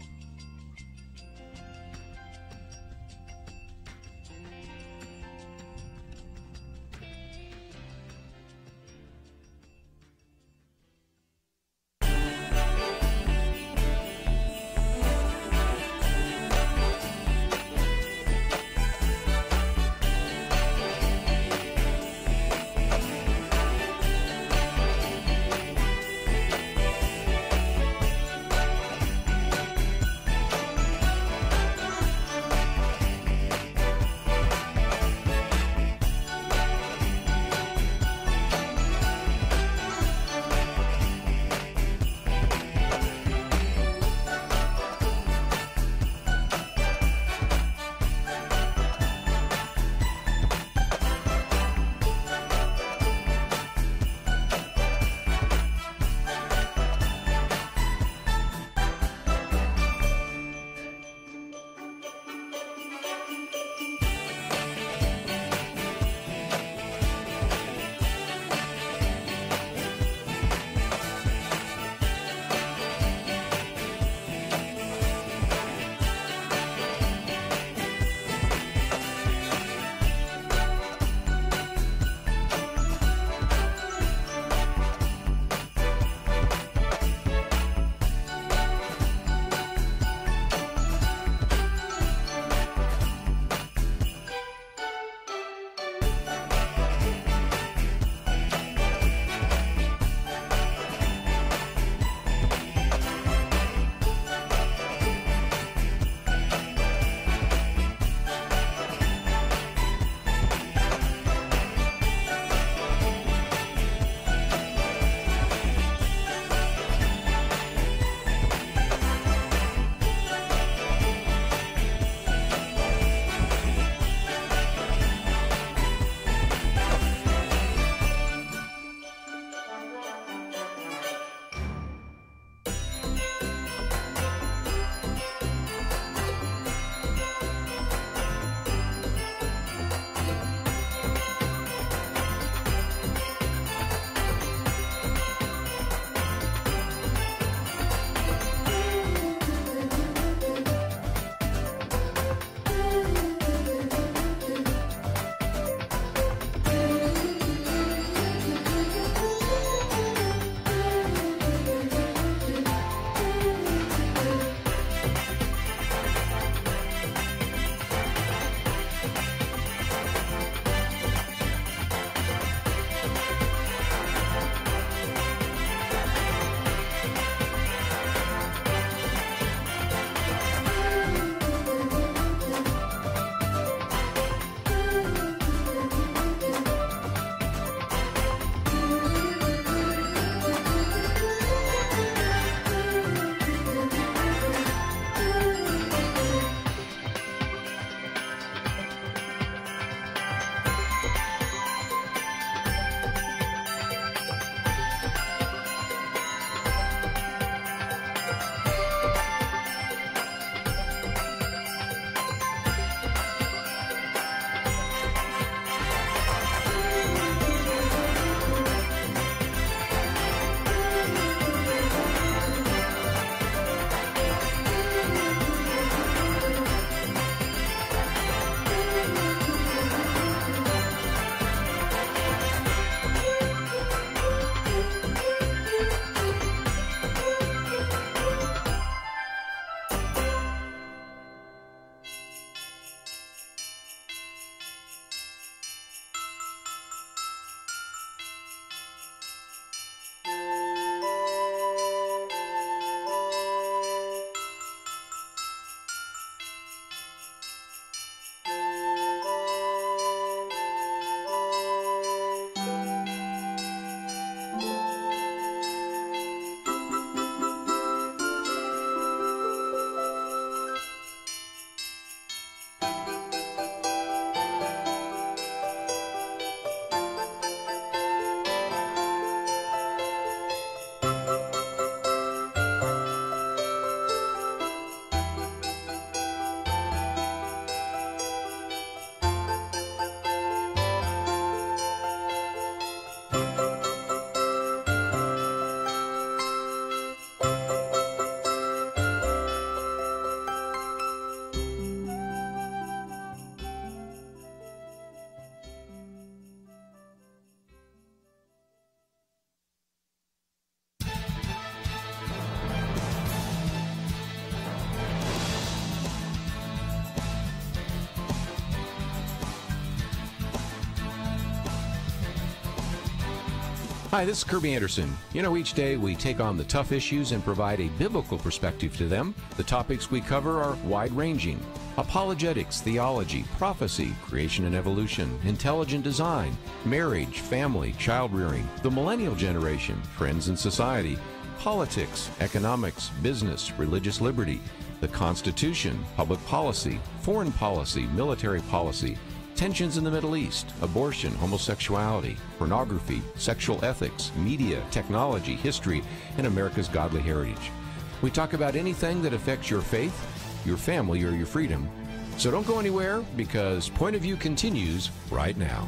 Speaker 3: Hi, this is Kerby Anderson. You know, each day we take on the tough issues and provide a biblical perspective to them. The topics we cover are wide-ranging. Apologetics, theology, prophecy, creation and evolution, intelligent design, marriage, family, child-rearing, the millennial generation, friends and society, politics, economics, business, religious liberty, the Constitution, public policy, foreign policy, military policy, tensions in the Middle East, abortion, homosexuality, pornography, sexual ethics, media, technology, history, and America's godly heritage. We talk about anything that affects your faith, your family, or your freedom. So don't go anywhere, because Point of View continues right now.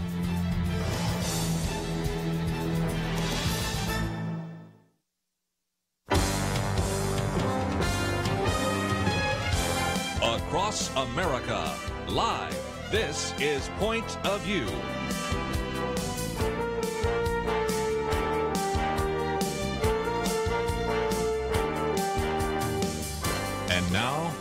Speaker 1: Across America, live. This is Point of View. And now,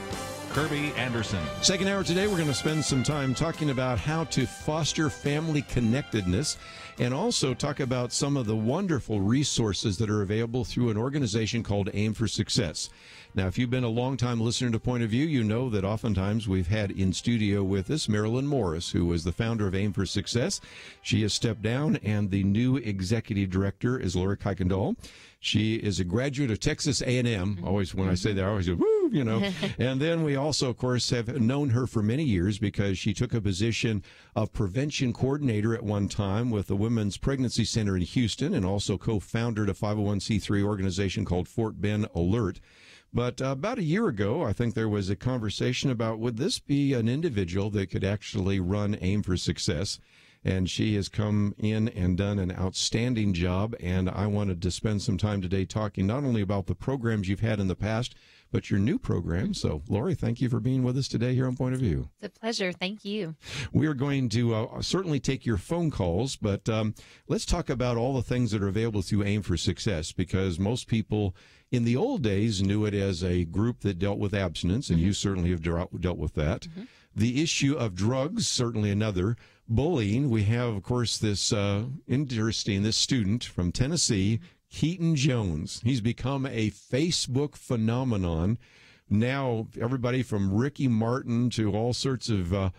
Speaker 1: Kerby Anderson.
Speaker 3: Second hour today, we're going to spend some time talking about how to foster family connectedness and also talk about some of the wonderful resources that are available through an organization called Aim for Success. Now, if you've been a long-time listener to Point of View, you know that oftentimes we've had in studio with us Marilyn Morris, who was the founder of Aim for Success. She has stepped down, and the new executive director is Lori Kuykendall. She is a graduate of Texas A&M. Always, when I say that, I always go, woo, you know. And then we also, of course, have known her for many years because she took a position of prevention coordinator at one time with the Women's Pregnancy Center in Houston, and also co-founded a 501c3 organization called Fort Bend Alert. But about a year ago, I think there was a conversation about, would this be an individual that could actually run Aim for Success? And she has come in and done an outstanding job. And I wanted to spend some time today talking not only about the programs you've had in the past, but your new program. So, Lori, thank you for being with us today here on Point of View.
Speaker 16: It's a pleasure. Thank you.
Speaker 3: We are going to certainly take your phone calls, but let's talk about all the things that are available through Aim for Success, because most people in the old days knew it as a group that dealt with abstinence, and you certainly have dealt with that. The issue of drugs, certainly another. Bullying, we have, of course, this student from Tennessee, Keaton Jones. He's become a Facebook phenomenon. Now, everybody from Ricky Martin to all sorts of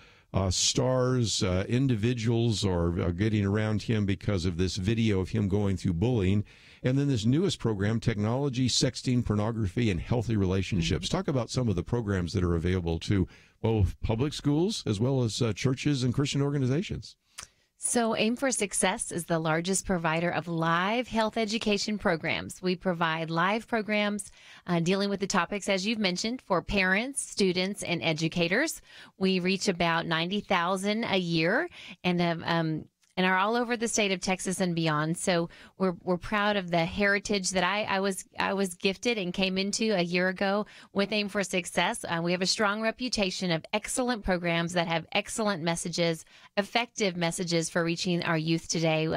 Speaker 3: stars, individuals are getting around him because of this video of him going through bullying. And then this newest program, Technology, Sexting, Pornography, and Healthy Relationships. Talk about some of the programs that are available to both public schools as well as churches and Christian organizations.
Speaker 16: So Aim for Success is the largest provider of live health education programs. We provide live programs dealing with the topics, as you've mentioned, for parents, students, and educators. We reach about 90,000 a year and are all over the state of Texas and beyond. So we're proud of the heritage that I was gifted and came into a year ago with Aim for Success. We have a strong reputation of excellent programs that have excellent messages, effective messages for reaching our youth today.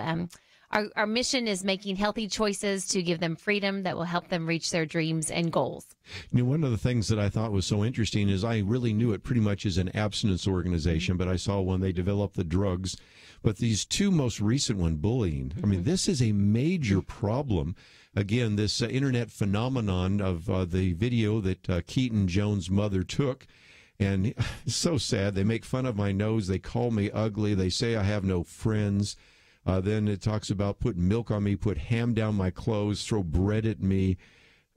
Speaker 16: Our mission is making healthy choices to give them freedom that will help them reach their dreams and goals.
Speaker 3: You know, one of the things that I thought was so interesting is I really knew it pretty much as an abstinence organization, but I saw when they developed the drugs. But these two most recent one, bullying, I mean, this is a major problem. Again, this internet phenomenon of the video that Keaton Jones' mother took. And it's so sad. They make fun of my nose. They call me ugly. They say I have no friends. Then it talks about putting milk on me, put ham down my clothes, throw bread at me.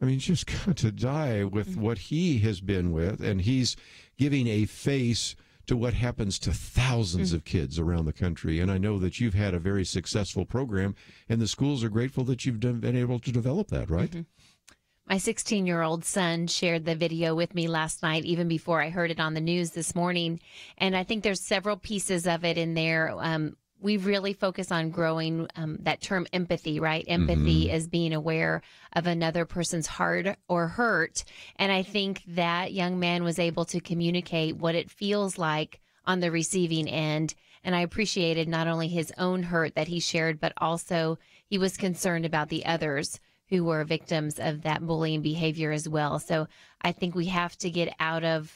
Speaker 3: I mean, just got to die with what he has been with. And he's giving a face to what happens to thousands of kids around the country. And I know that you've had a very successful program, and the schools are grateful that you've been able to develop that, right?
Speaker 16: My 16-year-old son shared the video with me last night, even before I heard it on the news this morning. And I think there's several pieces of it in there. We really focus on growing that term empathy, right? Empathy is being aware of another person's heart or hurt. And I think that young man was able to communicate what it feels like on the receiving end. And I appreciated not only his own hurt that he shared, but also he was concerned about the others who were victims of that bullying behavior as well. So I think we have to get out of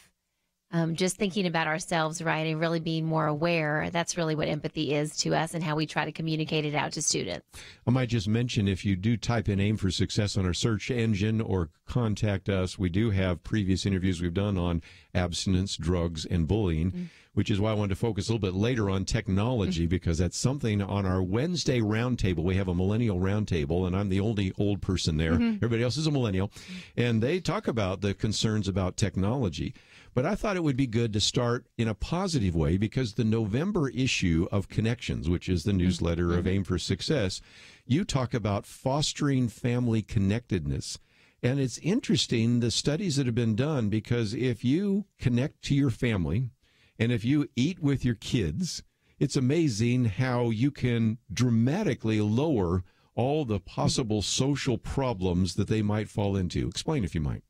Speaker 16: just thinking about ourselves, right, and really being more aware. That's really what empathy is to us and how we try to communicate it out to students.
Speaker 3: I might just mention, if you do type in AIM for Success on our search engine or contact us, we do have previous interviews we've done on abstinence, drugs, and bullying, which is why I wanted to focus a little bit later on technology, because that's something on our Wednesday roundtable. We have a millennial roundtable, and I'm the only old person there. Everybody else is a millennial, and they talk about the concerns about technology. But I thought it would be good to start in a positive way, because the November issue of Connections, which is the newsletter of AIM for Success, you talk about fostering family connectedness. And it's interesting, the studies that have been done, because if you connect to your family and if you eat with your kids, it's amazing how you can dramatically lower all the possible social problems that they might fall into. Explain if you might.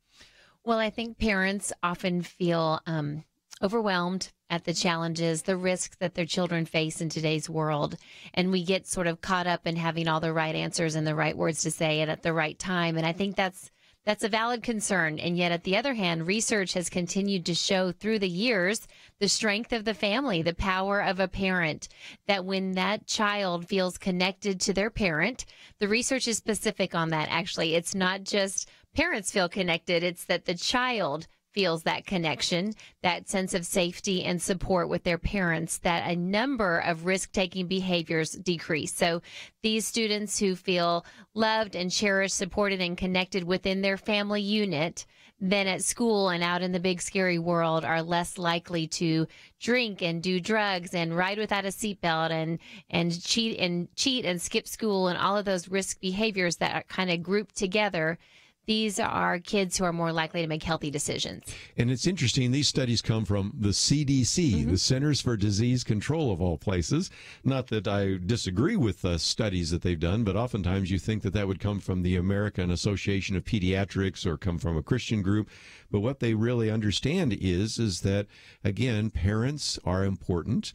Speaker 16: Well, I think parents often feel overwhelmed at the challenges, the risks that their children face in today's world. And we get sort of caught up in having all the right answers and the right words to say it at the right time. And I think that's a valid concern. And yet, at the other hand, research has continued to show through the years the strength of the family, the power of a parent, that when that child feels connected to their parent, the research is specific on that, actually. It's not just parents feel connected, it's that the child feels that connection, that sense of safety and support with their parents, that a number of risk-taking behaviors decrease. So these students who feel loved and cherished, supported, and connected within their family unit, then at school and out in the big scary world are less likely to drink and do drugs and ride without a seatbelt and cheat and skip school and all of those risk behaviors that are kind of grouped together. These are kids who are more likely to make healthy decisions.
Speaker 3: And it's interesting, these studies come from the CDC, the Centers for Disease Control of all places. Not that I disagree with the studies that they've done, but oftentimes you think that that would come from the American Association of Pediatrics or come from a Christian group. But what they really understand is that, again, parents are important.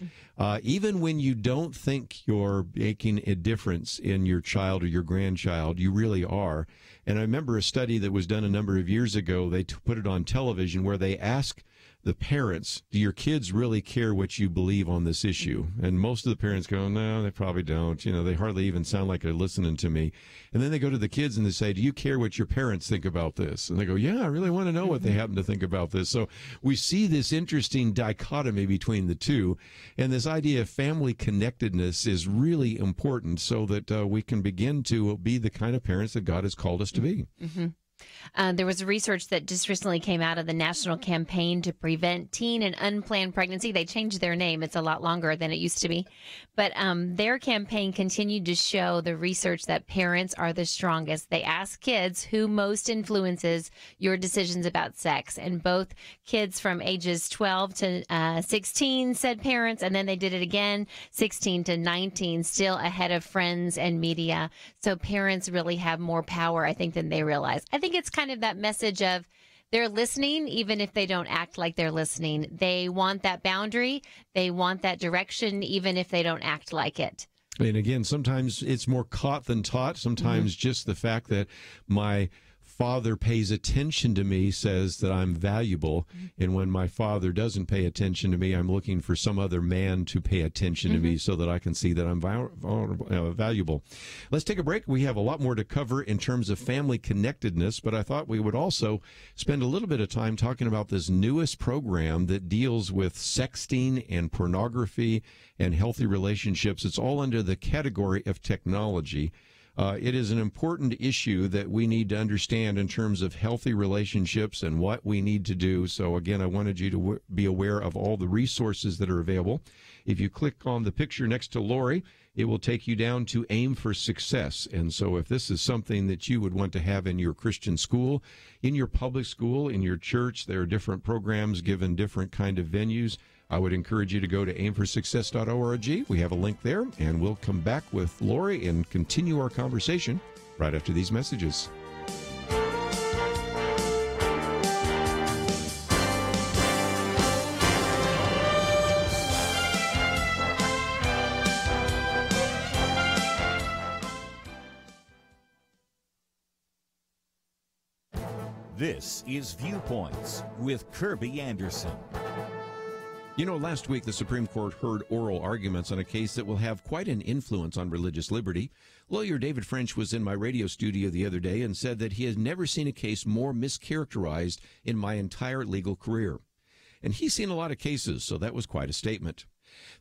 Speaker 3: Even when you don't think you're making a difference in your child or your grandchild, you really are. And I remember a study that was done a number of years ago. They put it on television where they ask the parents, do your kids really care what you believe on this issue? And most of the parents go, no, they probably don't. You know, they hardly even sound like they're listening to me. And then they go to the kids and they say, do you care what your parents think about this? And they go, yeah, I really want to know what they happen to think about this. So we see this interesting dichotomy between the two. And this idea of family connectedness is really important so that we can begin to be the kind of parents that God has called us to be.
Speaker 16: There was research that just recently came out of the National Campaign to Prevent Teen and Unplanned Pregnancy. They changed their name. It's a lot longer than it used to be. But their campaign continued to show the research that parents are the strongest. They asked kids who most influences your decisions about sex. And both kids from ages 12 to 16 said parents, and then they did it again, 16 to 19, still ahead of friends and media. So parents really have more power, I think, than they realize. I think it's kind of that message of they're listening, even if they don't act like they're listening. They want that boundary. They want that direction, even if they don't act like it.
Speaker 3: And again, sometimes it's more caught than taught. Sometimes just the fact that my father pays attention to me says that I'm valuable. And when my father doesn't pay attention to me, I'm looking for some other man to pay attention to me so that I can see that I'm valuable. Let's take a break. We have a lot more to cover in terms of family connectedness, but I thought we would also spend a little bit of time talking about this newest program that deals with sexting and pornography and healthy relationships. It's all under the category of technology. It is an important issue that we need to understand in terms of healthy relationships and what we need to do. So, again, I wanted you to be aware of all the resources that are available. If you click on the picture next to Lori, it will take you down to Aim for Success. And so if this is something that you would want to have in your Christian school, in your public school, in your church, there are different programs given different kind of venues. I would encourage you to go to aimforsuccess.org. We have a link there, and we'll come back with Lori and continue our conversation right after these messages.
Speaker 2: This is Viewpoints with Kerby Anderson.
Speaker 3: You know, last week the Supreme Court heard oral arguments on a case that will have quite an influence on religious liberty. Lawyer David French was in my radio studio the other day and said that he has never seen a case more mischaracterized in my entire legal career. And he's seen a lot of cases, so that was quite a statement.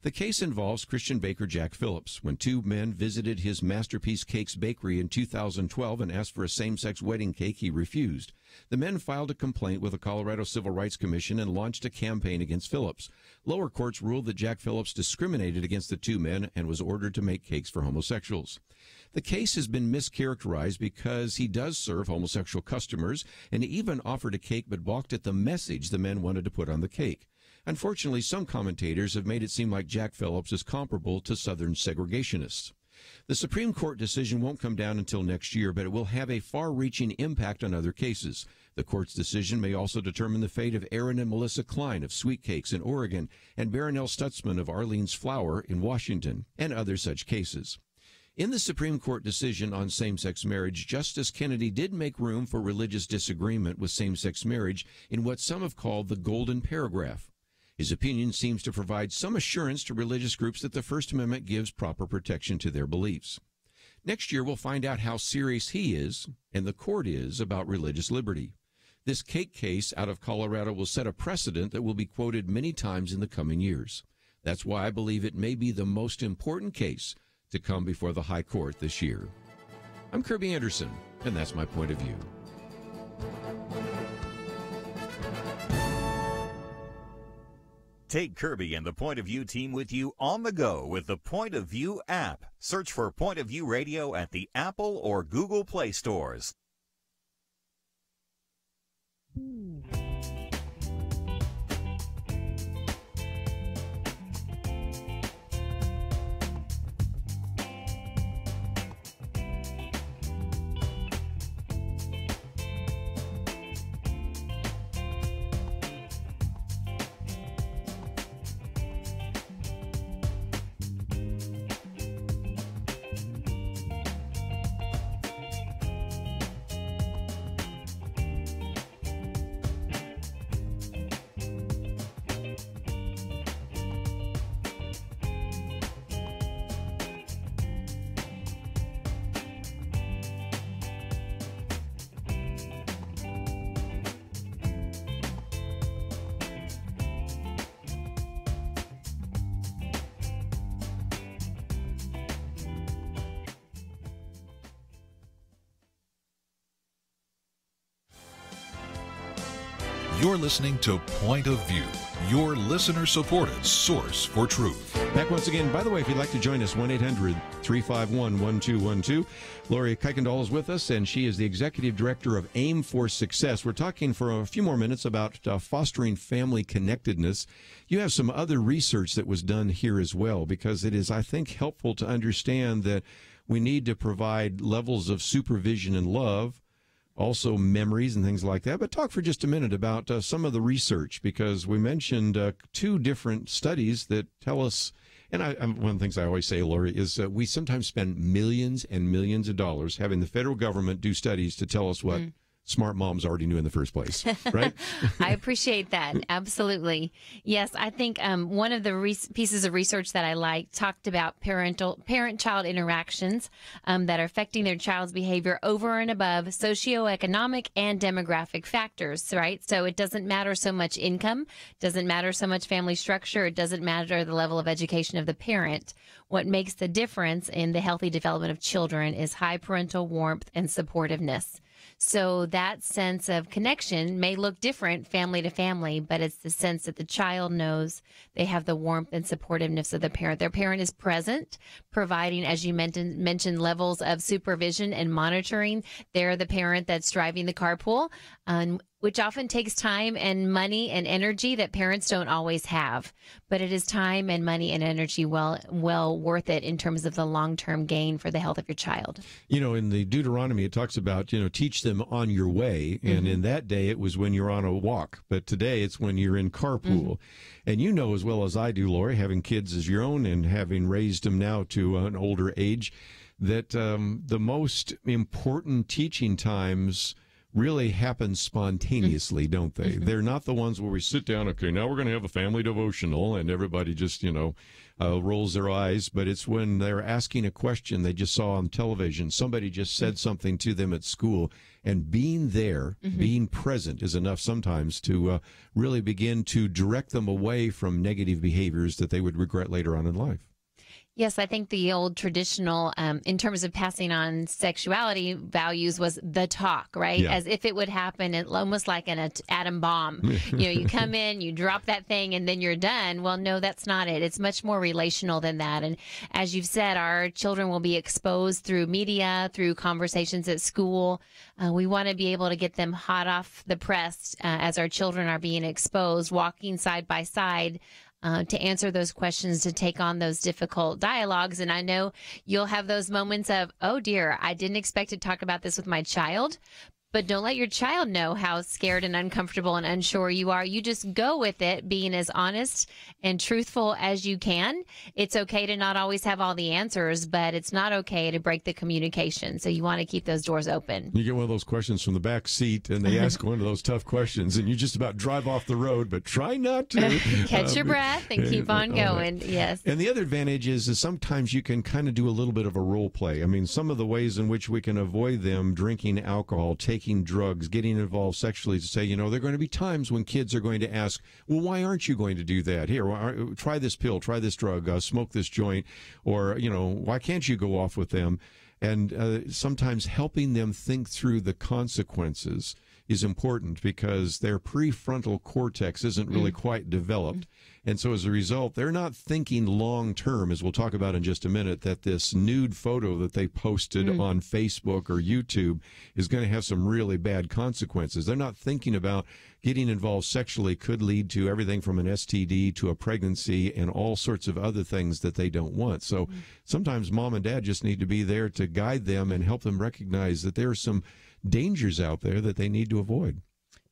Speaker 3: The case involves Christian baker Jack Phillips. When two men visited his Masterpiece Cakes bakery in 2012 and asked for a same-sex wedding cake, he refused. The men filed a complaint with the Colorado Civil Rights Commission and launched a campaign against Phillips. Lower courts ruled that Jack Phillips discriminated against the two men and was ordered to make cakes for homosexuals. The case has been mischaracterized because he does serve homosexual customers and even offered a cake but balked at the message the men wanted to put on the cake. Unfortunately, some commentators have made it seem like Jack Phillips is comparable to Southern segregationists. The Supreme Court decision won't come down until next year, but it will have a far-reaching impact on other cases. The court's decision may also determine the fate of Aaron and Melissa Klein of Sweet Cakes in Oregon and Baronelle Stutzman of Arlene's Flour in Washington, and other such cases. In the Supreme Court decision on same-sex marriage, Justice Kennedy did make room for religious disagreement with same-sex marriage in what some have called the golden paragraph. His opinion seems to provide some assurance to religious groups that the First Amendment gives proper protection to their beliefs. Next year, we'll find out how serious he is, and the court is, about religious liberty. This cake case out of Colorado will set a precedent that will be quoted many times in the coming years. That's why I believe it may be the most important case to come before the High Court this year. I'm Kerby Anderson, and that's my point of view.
Speaker 2: Take Kerby and the Point of View team with you on the go with the Point of View app. Search for Point of View Radio at the Apple or Google Play stores.
Speaker 15: You're listening to Point of View, your listener-supported source for truth.
Speaker 3: Back once again. By the way, if you'd like to join us, 1-800-351-1212. Lori Kuykendall is with us, and she is the Executive Director of Aim for Success. We're talking for a few more minutes about fostering family connectedness. You have some other research that was done here as well, because it is, I think, helpful to understand that we need to provide levels of supervision and love, also memories and things like that. But talk for just a minute about some of the research, because we mentioned two different studies that tell us, and one of the things I always say, Lori, is we sometimes spend millions and millions of dollars having the federal government do studies to tell us what smart moms already knew in the first place, right?
Speaker 16: I appreciate that. Absolutely. Yes, I think one of the pieces of research that I like talked about parent-child interactions that are affecting their child's behavior over and above socioeconomic and demographic factors, right? So it doesn't matter so much income, doesn't matter so much family structure, it doesn't matter the level of education of the parent. What makes the difference in the healthy development of children is high parental warmth and supportiveness. So that sense of connection may look different family to family, but it's the sense that the child knows they have the warmth and supportiveness of the parent. Their parent is present, providing, as you mentioned, levels of supervision and monitoring. They're the parent that's driving the carpool, which often takes time and money and energy that parents don't always have. But it is time and money and energy well worth it in terms of the long-term gain for the health of your child.
Speaker 3: You know, in the Deuteronomy, it talks about, teach them on your way. And in that day, it was when you're on a walk. But today, it's when you're in carpool. And you know as well as I do, Lori, having kids as your own and having raised them now to an older age, that the most important teaching times really happen spontaneously, don't they? They're not the ones where we sit down, okay, now we're going to have a family devotional, and everybody just, rolls their eyes. But it's when they're asking a question they just saw on television, somebody just said something to them at school, and being there, being present is enough sometimes to really begin to direct them away from negative behaviors that they would regret later on in life.
Speaker 16: Yes, I think the old traditional, in terms of passing on sexuality values, was the talk, right?
Speaker 17: Yeah.
Speaker 16: As if it would happen, almost like an atom bomb. You come in, you drop that thing, and then you're done. Well, no, that's not it. It's much more relational than that. And as you've said, our children will be exposed through media, through conversations at school. We want to be able to get them hot off the press as our children are being exposed, walking side by side, to answer those questions, to take on those difficult dialogues. And I know you'll have those moments of, oh dear, I didn't expect to talk about this with my child. But don't let your child know how scared and uncomfortable and unsure you are. You just go with it, being as honest and truthful as you can. It's okay to not always have all the answers, but it's not okay to break the communication. So you want to keep those doors open.
Speaker 3: You get one of those questions from the back seat, and they ask one of those tough questions, and you just about drive off the road, but try not to.
Speaker 16: Catch your breath and keep on going. Yes.
Speaker 3: And the other advantage is sometimes you can kind of do a little bit of a role play. I mean, some of the ways in which we can avoid them drinking alcohol, taking drugs, getting involved sexually, to say, there are going to be times when kids are going to ask, well, why aren't you going to do that? Here, try this pill, try this drug, smoke this joint, or, why can't you go off with them? And sometimes helping them think through the consequences is important because their prefrontal cortex isn't really quite developed. And so as a result, they're not thinking long term, as we'll talk about in just a minute, that this nude photo that they posted on Facebook or YouTube is going to have some really bad consequences. They're not thinking about getting involved sexually could lead to everything from an STD to a pregnancy and all sorts of other things that they don't want. So sometimes mom and dad just need to be there to guide them and help them recognize that there are some dangers out there that they need to avoid.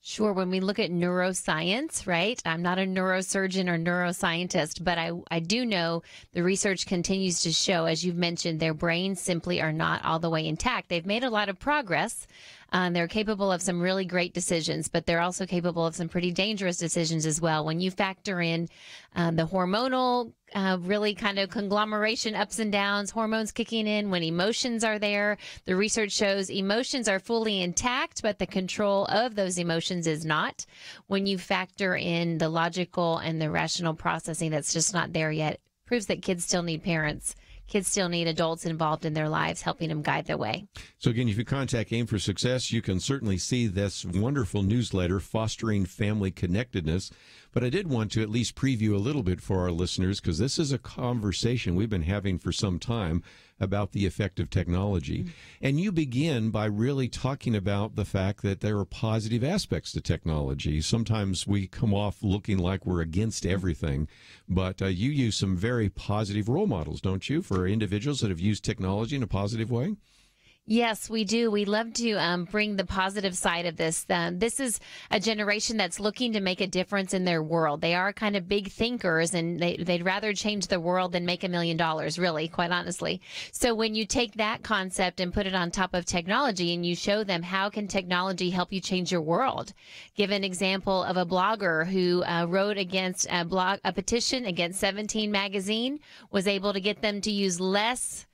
Speaker 16: Sure. When we look at neuroscience, right? I'm not a neurosurgeon or neuroscientist, but I do know the research continues to show, as you've mentioned, their brains simply are not all the way intact. They've made a lot of progress. They're capable of some really great decisions, but they're also capable of some pretty dangerous decisions as well. When you factor in the hormonal really kind of conglomeration, ups and downs, hormones kicking in, when emotions are there, the research shows emotions are fully intact, but the control of those emotions is not. When you factor in the logical and the rational processing that's just not there yet, it proves that kids still need parents. Kids still need adults involved in their lives, helping them guide their way.
Speaker 3: So again, if you contact Aim for Success, you can certainly see this wonderful newsletter, Fostering Family Connectedness. But I did want to at least preview a little bit for our listeners, because this is a conversation we've been having for some time about the effect of technology. And you begin by really talking about the fact that there are positive aspects to technology. Sometimes we come off looking like we're against everything, but you use some very positive role models, don't you, for individuals that have used technology in a positive way?
Speaker 16: Yes, we do. We love to bring the positive side of this. This is a generation that's looking to make a difference in their world. They are kind of big thinkers, and they'd rather change the world than make $1 million, really, quite honestly. So when you take that concept and put it on top of technology and you show them how can technology help you change your world, give an example of a blogger who wrote against a petition against 17 magazine, was able to get them to use less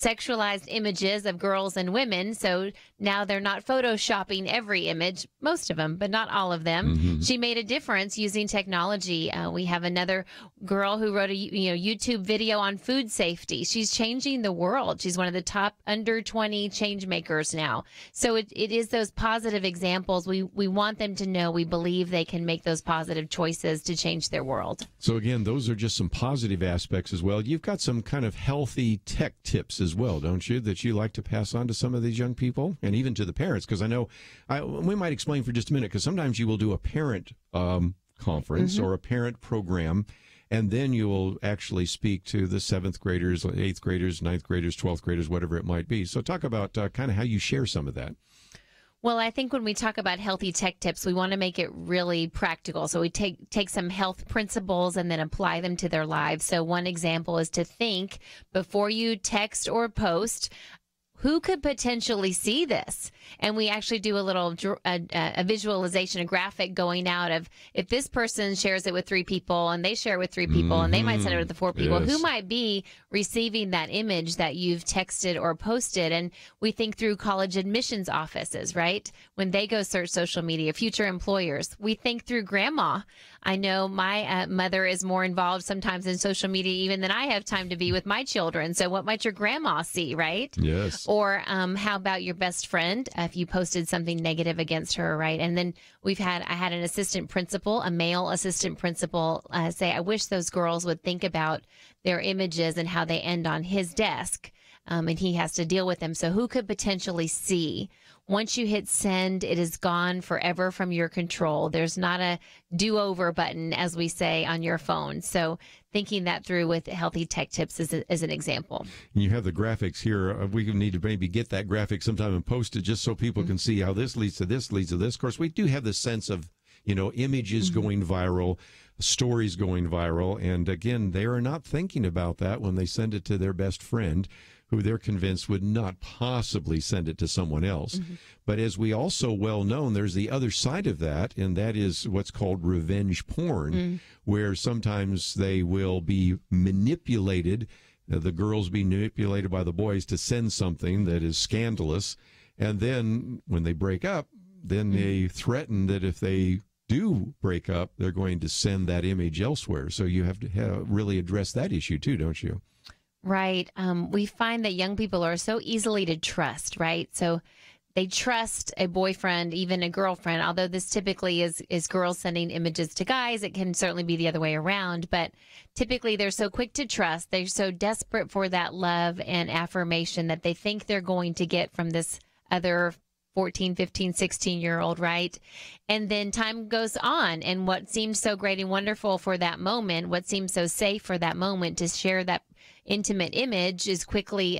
Speaker 16: sexualized images of girls and women. So now they're not photoshopping every image, most of them, but not all of them. She made a difference using technology. We have another girl who wrote a YouTube video on food safety. She's changing the world. She's one of the top under 20 change makers now. So it is those positive examples. We want them to know we believe they can make those positive choices to change their world.
Speaker 3: So again, those are just some positive aspects as well. You've got some kind of healthy tech tips as well, don't you, that you like to pass on to some of these young people and even to the parents? Because I know we might explain for just a minute, because sometimes you will do a parent conference or a parent program, and then you will actually speak to the 7th graders, 8th graders, 9th graders, 12th graders, whatever it might be. So talk about kind of how you share some of that.
Speaker 16: Well, I think when we talk about healthy tech tips, we want to make it really practical. So we take some health principles and then apply them to their lives. So one example is to think before you text or post, who could potentially see this? And we actually do a little a visualization, a graphic going out of if this person shares it with 3 people and they share it with 3 people and they might send it to 4 people, who might be receiving that image that you've texted or posted? And we think through college admissions offices, right? When they go search social media, future employers, we think through grandma. I know my mother is more involved sometimes in social media even than I have time to be with my children. So what might your grandma see, right?
Speaker 3: Yes.
Speaker 16: Or how about your best friend if you posted something negative against her, right? And then I had an assistant principal, a male assistant principal, say, I wish those girls would think about their images and how they end on his desk. And he has to deal with them. So who could potentially see? Once you hit send, it is gone forever from your control. There's not a do-over button, as we say, on your phone. So thinking that through with Healthy Tech Tips is an example.
Speaker 3: You have the graphics here. We need to maybe get that graphic sometime and post it just so people can see how this leads to this, leads to this. Of course, we do have the sense of, images going viral, stories going viral. And again, they are not thinking about that when they send it to their best friend, who they're convinced would not possibly send it to someone else. But as we also well know, there's the other side of that, and that is what's called revenge porn, where sometimes they will be manipulated, the girls be manipulated by the boys to send something that is scandalous, and then when they break up, then they threaten that if they do break up, they're going to send that image elsewhere. So you have to really address that issue too, don't you?
Speaker 16: Right. We find that young people are so easily to trust, right? So they trust a boyfriend, even a girlfriend, although this typically is girls sending images to guys. It can certainly be the other way around, but typically they're so quick to trust. They're so desperate for that love and affirmation that they think they're going to get from this other 14, 15, 16-year-old, right? And then time goes on, and what seemed so great and wonderful for that moment, what seemed so safe for that moment to share that intimate image is quickly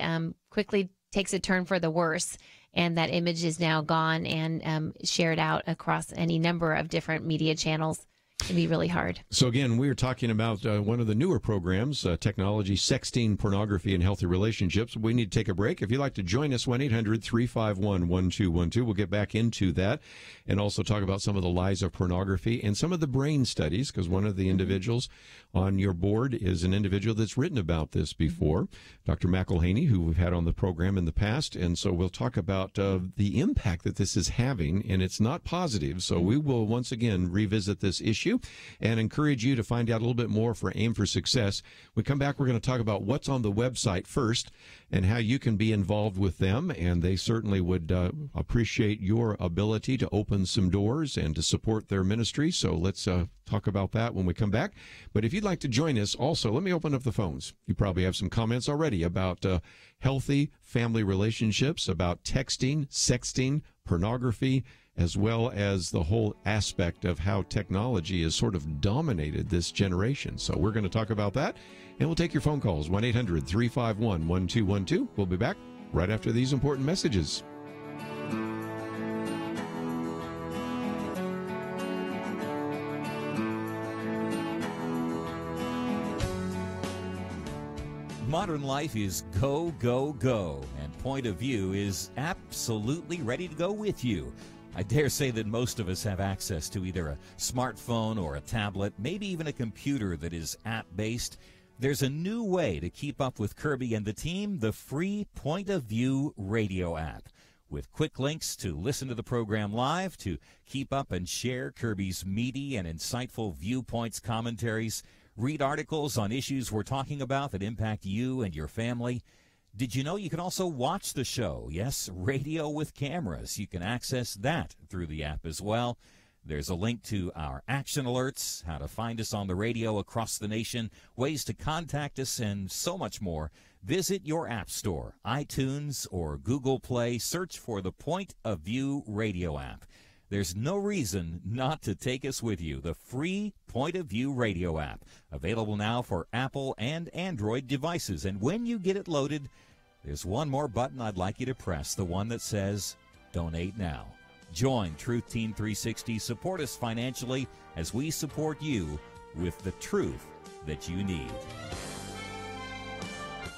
Speaker 16: takes a turn for the worse, and that image is now gone and shared out across any number of different media channels. It can be really hard.
Speaker 3: So again, we are talking about one of the newer programs, technology, sexting, pornography, and healthy relationships. We need to take a break. If you'd like to join us, 1-800-351-1212. We'll get back into that and also talk about some of the lies of pornography and some of the brain studies, because one of the individuals on your board is an individual that's written about this before, Dr. McElhaney, who we've had on the program in the past. And so we'll talk about the impact that this is having, and it's not positive. So we will once again revisit this issue and encourage you to find out a little bit more for Aim for Success. When we come back, we're going to talk about what's on the website first and how you can be involved with them. And they certainly would appreciate your ability to open some doors and to support their ministry. So let's talk about that when we come back. But if you'd like to join us, also, let me open up the phones. You probably have some comments already about healthy family relationships, about texting, sexting, pornography, as well as the whole aspect of how technology has sort of dominated this generation. So we're going to talk about that, and we'll take your phone calls, 1-800-351-1212. We'll be back right after these important messages.
Speaker 2: Modern life is go, go, go, and Point of View is absolutely ready to go with you. I dare say that most of us have access to either a smartphone or a tablet, maybe even a computer that is app-based. There's a new way to keep up with Kerby and the team, the free Point of View radio app. With quick links to listen to the program live, to keep up and share Kerby's meaty and insightful viewpoints, commentaries, read articles on issues we're talking about that impact you and your family. Did you know you can also watch the show? Yes, radio with cameras. You can access that through the app as well. There's a link to our action alerts, how to find us on the radio across the nation, ways to contact us, and so much more. Visit your app store, iTunes or Google Play. Search for the Point of View radio app. There's no reason not to take us with you. The free Point of View radio app, available now for Apple and Android devices. And when you get it loaded, there's one more button I'd like you to press, the one that says Donate Now. Join Truth Team 360. Support us financially as we support you with the truth that you need.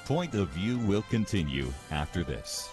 Speaker 2: Point of View will continue after this.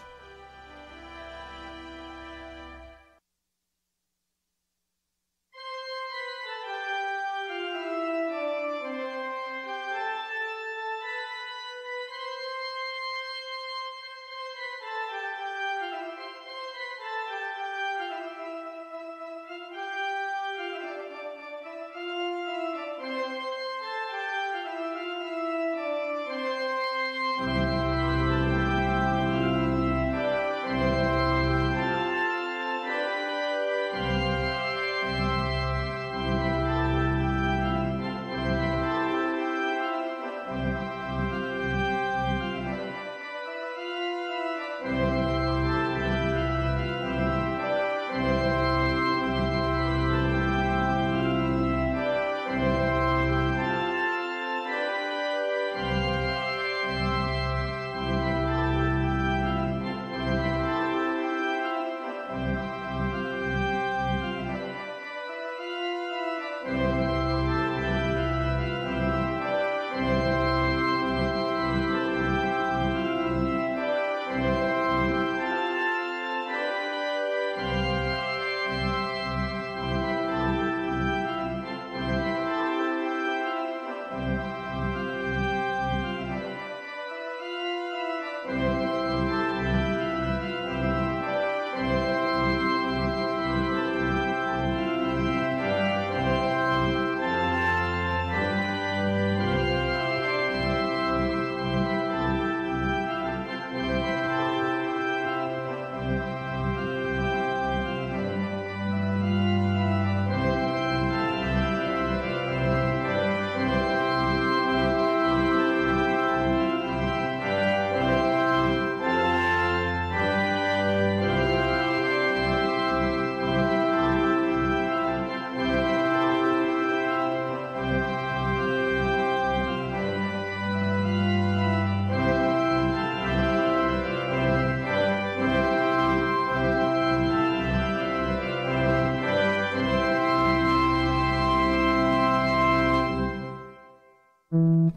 Speaker 1: You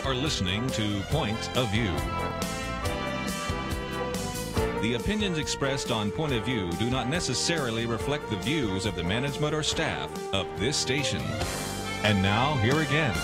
Speaker 1: are listening to Point of View. The opinions expressed on Point of View do not necessarily reflect the views of the management or staff of this station. And now, here again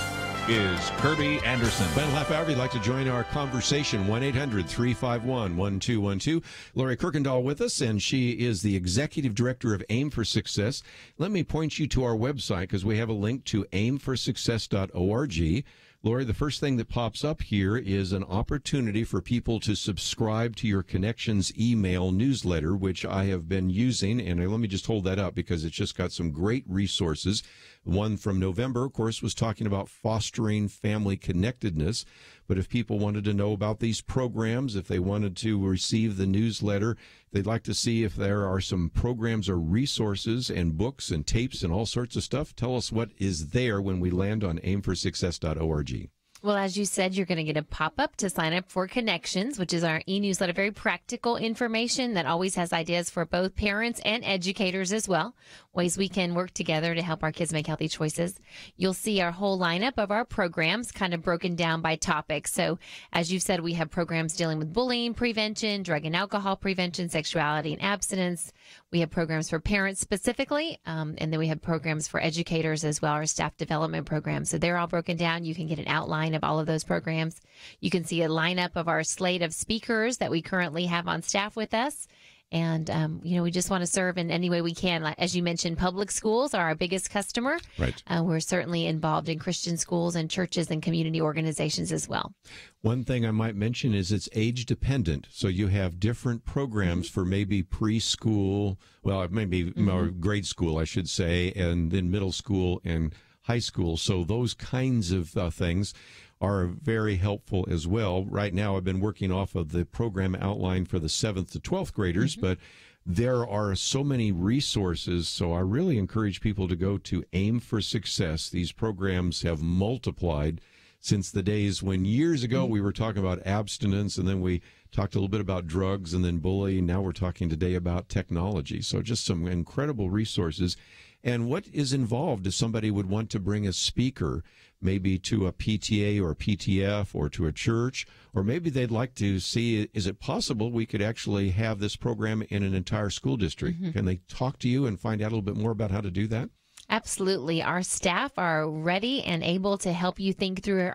Speaker 1: is Kerby Anderson.
Speaker 3: Final half hour, if you'd like to join our conversation, 1-800-351-1212. Lori Kuykendall with us, and she is the Executive Director of Aim for Success. Let me point you to our website, because we have a link to aimforsuccess.org. Lori, the first thing that pops up here is an opportunity for people to subscribe to your Connections email newsletter, which I have been using. And let me just hold that up because it's just got some great resources. One from November, of course, was talking about fostering family connectedness. But if people wanted to know about these programs, if they wanted to receive the newsletter, they'd like to see if there are some programs or resources and books and tapes and all sorts of stuff, tell us what is there when we land on aimforsuccess.org.
Speaker 16: Well, as you said, you're going to get a pop-up to sign up for Connections, which is our e-newsletter, very practical information that always has ideas for both parents and educators as well, ways we can work together to help our kids make healthy choices. You'll see our whole lineup of our programs kind of broken down by topic. So as you've said, we have programs dealing with bullying prevention, drug and alcohol prevention, sexuality and abstinence. We have programs for parents specifically, and then we have programs for educators as well, our staff development programs. So they're all broken down. You can get an outline of all of those programs. You can see a lineup of our slate of speakers that we currently have on staff with us. And, we just want to serve in any way we can. As you mentioned, public schools are our biggest customer.
Speaker 3: Right.
Speaker 16: We're certainly involved in Christian schools and churches and community organizations as well.
Speaker 3: One thing I might mention is it's age dependent. So you have different programs for maybe preschool, well, maybe more grade school, I should say, and then middle school and high school. So those kinds of things are very helpful as well. Right now, I've been working off of the program outline for the 7th to 12th graders, but there are so many resources. So I really encourage people to go to Aim for Success. These programs have multiplied since the days when years ago we were talking about abstinence, and then we talked a little bit about drugs and then bullying. Now we're talking today about technology. So just some incredible resources. And what is involved if somebody would want to bring a speaker, maybe to a PTA or a PTF or to a church, or maybe they'd like to see, is it possible we could actually have this program in an entire school district? Can they talk to you and find out a little bit more about how to do that?
Speaker 16: Absolutely. Our staff are ready and able to help you think through.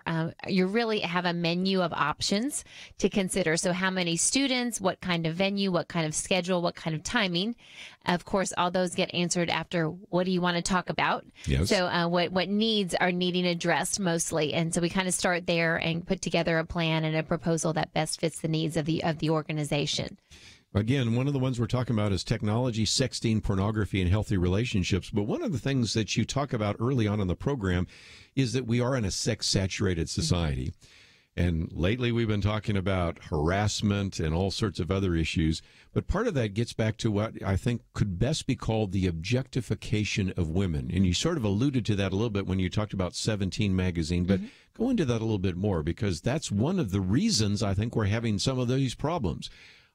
Speaker 16: You really have a menu of options to consider. So how many students, what kind of venue, what kind of schedule, what kind of timing. Of course, all those get answered after what do you want to talk about?
Speaker 3: Yes.
Speaker 16: So what needs are needing addressed mostly. And so we kind of start there and put together a plan and a proposal that best fits the needs of the organization.
Speaker 3: Again, one of the ones we're talking about is technology, sexting, pornography, and healthy relationships. But one of the things that you talk about early on in the program is that we are in a sex-saturated society. And lately we've been talking about harassment and all sorts of other issues. But part of that gets back to what I think could best be called the objectification of women. And you sort of alluded to that a little bit when you talked about 17 magazine, but go into that a little bit more, because that's one of the reasons I think we're having some of these problems.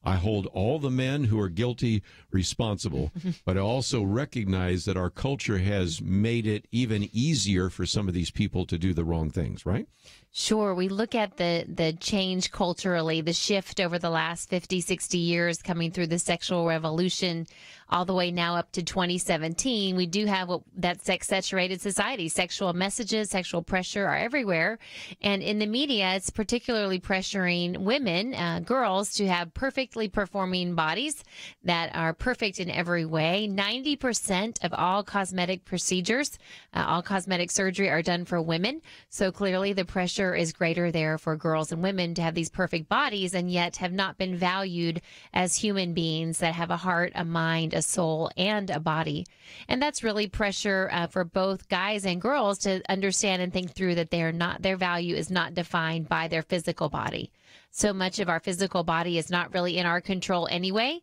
Speaker 3: I hold all the men who are guilty responsible, but I also recognize that our culture has made it even easier for some of these people to do the wrong things, right?
Speaker 16: Sure. We look at the change culturally, the shift over the last 50, 60 years coming through the sexual revolution all the way now up to 2017. We do have that sex-saturated society. Sexual messages, sexual pressure are everywhere. And in the media, it's particularly pressuring women, girls, to have perfectly performing bodies that are perfect in every way. 90% of all cosmetic procedures, all cosmetic surgery are done for women. So clearly the pressure is greater there for girls and women to have these perfect bodies, and yet have not been valued as human beings that have a heart, a mind, a soul, and a body. And that's really pressure for both guys and girls to understand and think through that their value is not defined by their physical body. So much of our physical body is not really in our control anyway.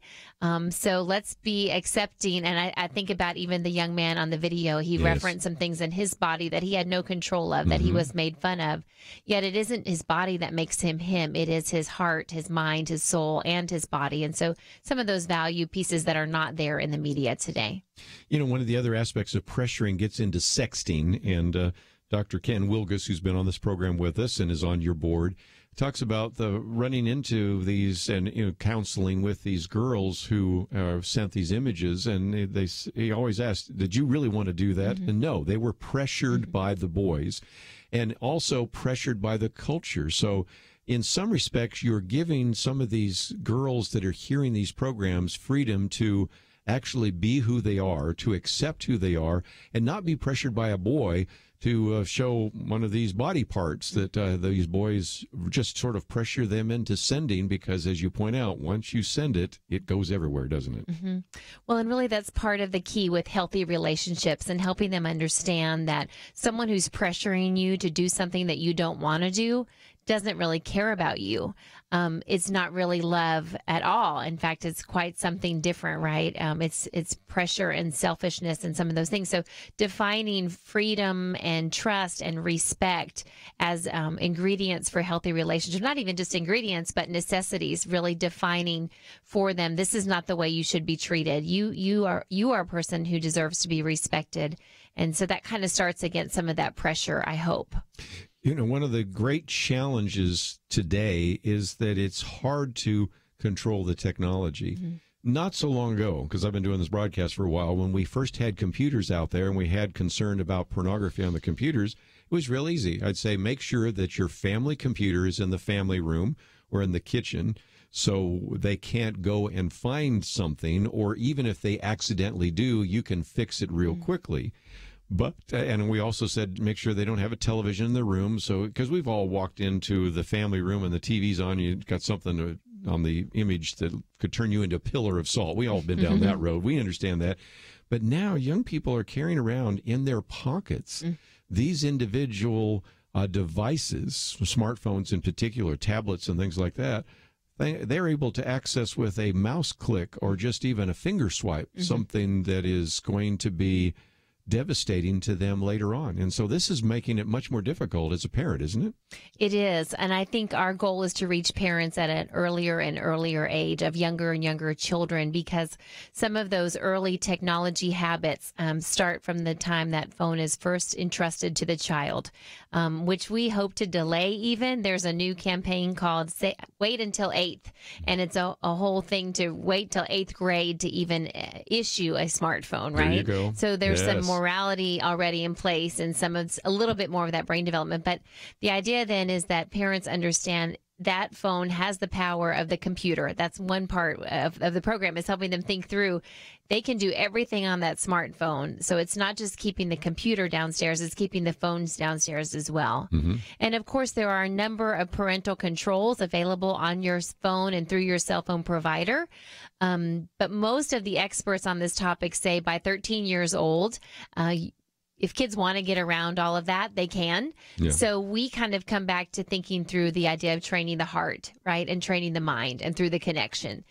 Speaker 16: So let's be accepting. And I think about even the young man on the video. He referenced some things in his body that he had no control of, that he was made fun of. Yet it isn't his body that makes him him. It is his heart, his mind, his soul, and his body. And so some of those value pieces that are not there in the media today.
Speaker 3: You know, one of the other aspects of pressuring gets into sexting. And Dr. Ken Wilgus, who's been on this program with us and is on your board, talks about the running into these and counseling with these girls who sent these images, and he always asked, did you really want to do that? And no, they were pressured by the boys, and also pressured by the culture. So in some respects, you're giving some of these girls that are hearing these programs freedom to actually be who they are, to accept who they are, and not be pressured by a boy to show one of these body parts that these boys just sort of pressure them into sending, because, as you point out, once you send it, it goes everywhere, doesn't it?
Speaker 16: Well, and really that's part of the key with healthy relationships, and helping them understand that someone who's pressuring you to do something that you don't want to do doesn't really care about you. It's not really love at all. In fact, it's quite something different, right? It's pressure and selfishness and some of those things. So defining freedom and trust and respect as ingredients for healthy relationships, not even just ingredients, but necessities, really defining for them, this is not the way you should be treated. You are a person who deserves to be respected. And so that kind of starts against some of that pressure, I hope.
Speaker 3: You know, one of the great challenges today is that it's hard to control the technology. Not so long ago, because I've been doing this broadcast for a while, when we first had computers out there and we had concern about pornography on the computers, it was real easy. I'd say make sure that your family computer is in the family room or in the kitchen, so they can't go and find something, or even if they accidentally do, you can fix it real quickly. But, and we also said, make sure they don't have a television in the room. So, because we've all walked into the family room and the TV's on, you've got something on the image that could turn you into a pillar of salt. We all been down that road. We understand that. But now young people are carrying around in their pockets these individual devices, smartphones in particular, tablets and things like that. They're able to access with a mouse click or just even a finger swipe, something that is going to be devastating to them later on. And so this is making it much more difficult as a parent, isn't it?
Speaker 16: It is. And I think our goal is to reach parents at an earlier and earlier age of younger and younger children, because some of those early technology habits start from the time that phone is first entrusted to the child, which we hope to delay even. There's a new campaign called Wait Until 8th, and it's a whole thing to wait till 8th grade to even issue a smartphone, right?
Speaker 3: There you go.
Speaker 16: So there's some morality already in place, and a little bit more of that brain development. But the idea then is that parents understand that phone has the power of the computer. That's one part of the program, is helping them think through. They can do everything on that smartphone. So it's not just keeping the computer downstairs, it's keeping the phones downstairs as well. And of course, there are a number of parental controls available on your phone and through your cell phone provider. But most of the experts on this topic say by 13 years old, if kids want to get around all of that, they can.
Speaker 3: Yeah.
Speaker 16: So we kind of come back to thinking through the idea of training the heart, right, and training the mind, and through the connection,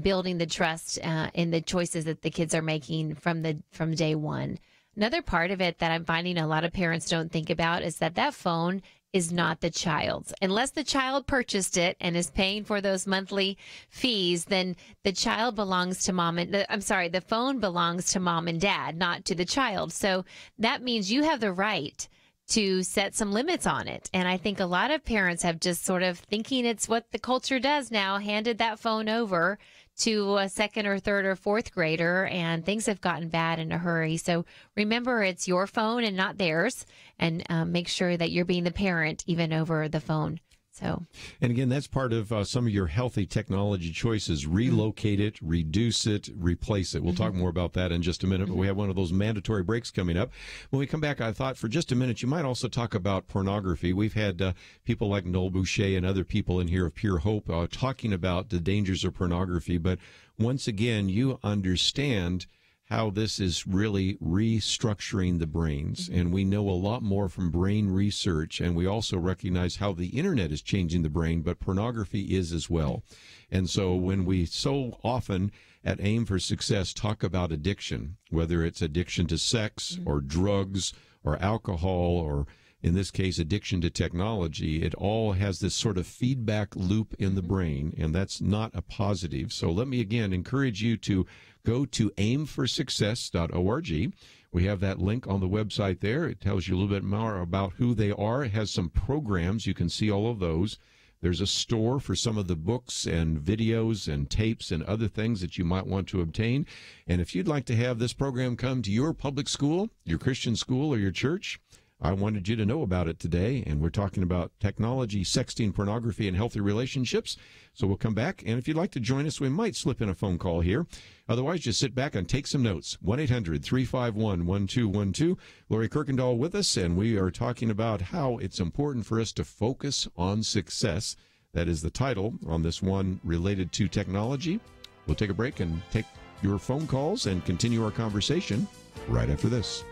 Speaker 16: building the trust in the choices that the kids are making from day one. Another part of it that I'm finding a lot of parents don't think about is that phone is not the child's. Unless the child purchased it and is paying for those monthly fees, then the child belongs to the phone belongs to mom and dad, not to the child. So that means you have the right to set some limits on it. And I think a lot of parents have just sort of, thinking it's what the culture does now, handed that phone over to a second or third or fourth grader, and things have gotten bad in a hurry. So remember, it's your phone and not theirs, and make sure that you're being the parent even over the phone. So,
Speaker 3: and again, that's part of some of your healthy technology choices. Relocate it, reduce it, replace it. We'll talk more about that in just a minute, but we have one of those mandatory breaks coming up. When we come back, I thought for just a minute, you might also talk about pornography. We've had people like Noel Boucher and other people in here of Pure Hope talking about the dangers of pornography. But once again, you understand how this is really restructuring the brains. And we know a lot more from brain research, and we also recognize how the internet is changing the brain, but pornography is as well. And so when we so often at Aim for Success talk about addiction, whether it's addiction to sex or drugs or alcohol, or in this case, addiction to technology, it all has this sort of feedback loop in the brain, and that's not a positive. So let me again encourage you to go to aimforsuccess.org. We have that link on the website there. It tells you a little bit more about who they are. It has some programs. You can see all of those. There's a store for some of the books and videos and tapes and other things that you might want to obtain. And if you'd like to have this program come to your public school, your Christian school, or your church, I wanted you to know about it today, and we're talking about technology, sexting, pornography, and healthy relationships. So we'll come back, and if you'd like to join us, we might slip in a phone call here. Otherwise, just sit back and take some notes. 1-800-351-1212. Lori Kuykendall with us, and we are talking about how it's important for us to focus on success. That is the title on this one related to technology. We'll take a break and take your phone calls and continue our conversation right after this.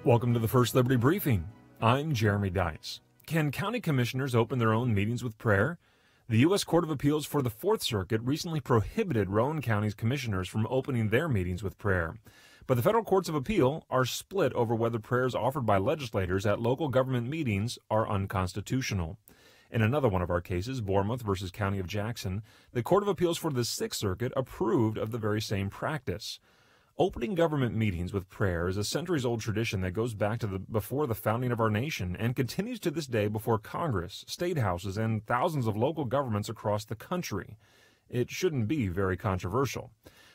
Speaker 5: Welcome to the First Liberty Briefing. I'm Jeremy Dice. Can county commissioners open their own meetings with prayer? The U.S. Court of Appeals for the Fourth Circuit recently prohibited Rowan County's commissioners from opening their meetings with prayer. But the federal courts of appeal are split over whether prayers offered by legislators at local government meetings are unconstitutional. In another one of our cases, Bournemouth versus County of Jackson, the Court of Appeals for the Sixth Circuit approved of the very same practice. Opening government meetings with prayer is a centuries-old tradition that goes back to before the founding of our nation and continues to this day before Congress, state houses, and thousands of local governments across the country. It shouldn't be very controversial.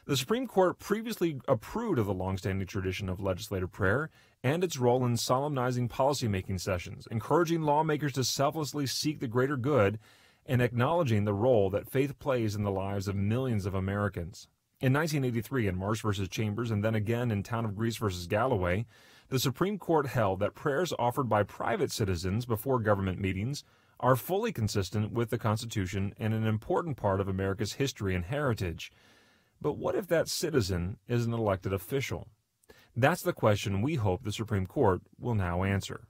Speaker 5: The Supreme Court previously approved of the long-standing tradition of legislative prayer and its role in solemnizing policymaking sessions, encouraging lawmakers to selflessly seek the greater good, and acknowledging the role that faith plays in the lives of millions of Americans. In 1983 in Marsh v. Chambers, and then again in Town of Greece v. Galloway, the Supreme Court held that prayers offered by private citizens before government meetings are fully consistent with the Constitution and an important part of America's history and heritage. But what if that citizen is an elected official? That's the question we hope the Supreme Court will now answer.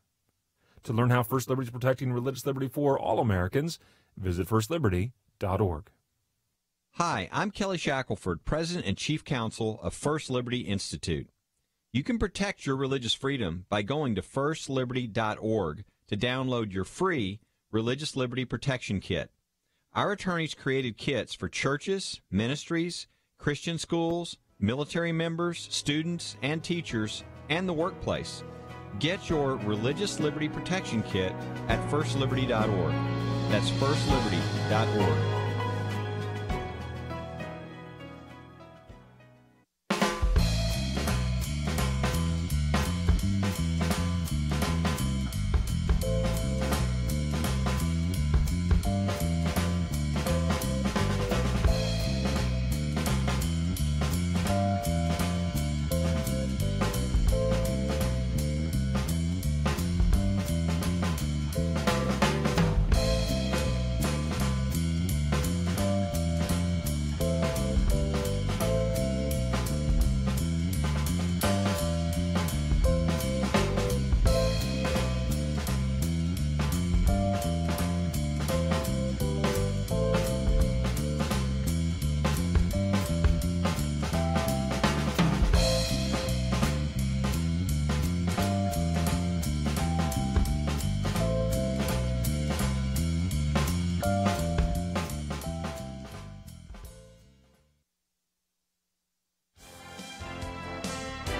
Speaker 5: To learn how First Liberty is protecting religious liberty for all Americans, visit firstliberty.org.
Speaker 6: Hi, I'm Kelly Shackelford, President and Chief Counsel of First Liberty Institute. You can protect your religious freedom by going to firstliberty.org to download your free Religious Liberty Protection Kit. Our attorneys created kits for churches, ministries, Christian schools, military members, students, and teachers, and the workplace. Get your Religious Liberty Protection Kit at firstliberty.org. That's firstliberty.org.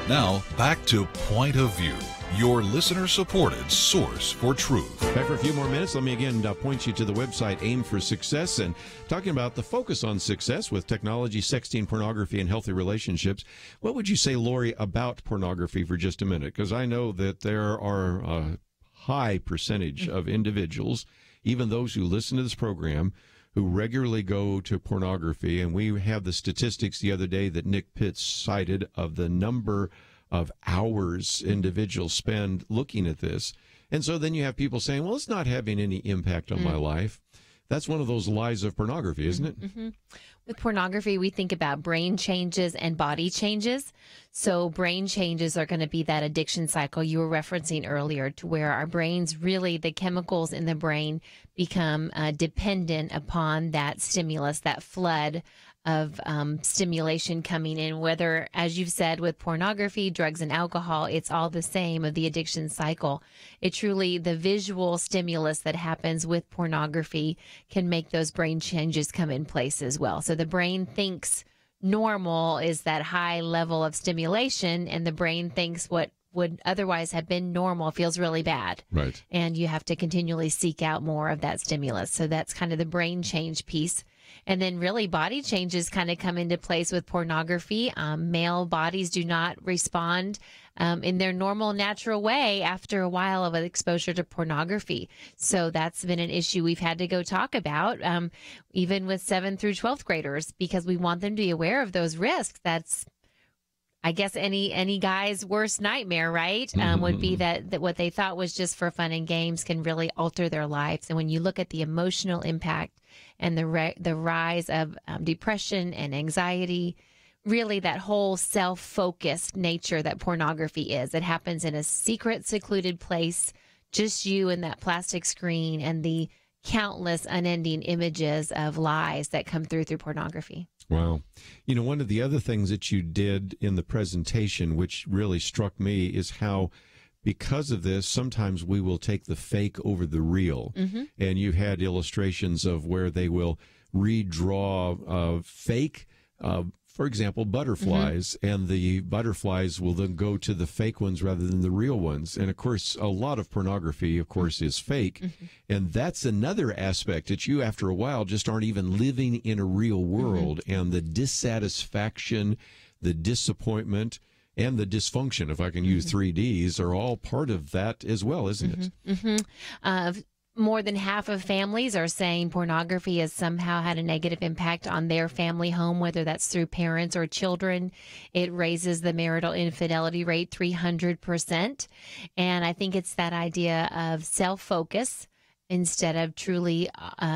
Speaker 15: Now, back to Point of View, your listener-supported source for truth.
Speaker 3: Back for a few more minutes. Let me again point you to the website Aim for Success, and talking about the focus on success with technology, sexting, pornography, and healthy relationships. What would you say, Lori, about pornography for just a minute? Because I know that there are a high percentage of individuals, even those who listen to this program, who regularly go to pornography. And we have the statistics the other day that Nick Pitts cited of the number of hours individuals spend looking at this. And so then you have people saying, well, it's not having any impact on my life. That's one of those lies of pornography, isn't it?
Speaker 16: Mm-hmm. With pornography, we think about brain changes and body changes. So brain changes are going to be that addiction cycle you were referencing earlier, to where our brains really, the chemicals in the brain become dependent upon that stimulus, that flood of stimulation coming in, whether, as you've said, with pornography, drugs, and alcohol, it's all the same of the addiction cycle. It truly, the visual stimulus that happens with pornography can make those brain changes come in place as well. So the brain thinks normal is that high level of stimulation, and the brain thinks what would otherwise have been normal feels really bad.
Speaker 3: Right.
Speaker 16: And you have to continually seek out more of that stimulus. So that's kind of the brain change piece. And then really body changes kind of come into place with pornography. Male bodies do not respond in their normal, natural way after a while of exposure to pornography. So that's been an issue we've had to go talk about, even with 7th through 12th graders, because we want them to be aware of those risks. That's, I guess, any guy's worst nightmare, right? Would be that what they thought was just for fun and games can really alter their lives. And when you look at the emotional impact and the rise of depression and anxiety, really that whole self-focused nature that pornography is. It happens in a secret, secluded place, just you and that plastic screen and the countless unending images of lies that come through pornography.
Speaker 3: Wow. You know, one of the other things that you did in the presentation, which really struck me, is how because of this, sometimes we will take the fake over the real. Mm-hmm. And you had illustrations of where they will redraw fake, for example, butterflies, mm-hmm. and the butterflies will then go to the fake ones rather than the real ones. And, of course, a lot of pornography, of course, is fake. Mm-hmm. And that's another aspect that you, after a while, just aren't even living in a real world. Mm-hmm. And the dissatisfaction, the disappointment, and the dysfunction, if I can use 3 Ds, are all part of that as well, isn't it?
Speaker 16: Mm-hmm. More than half of families are saying pornography has somehow had a negative impact on their family home, whether that's through parents or children. It raises the marital infidelity rate 300%. And I think it's that idea of self-focus instead of truly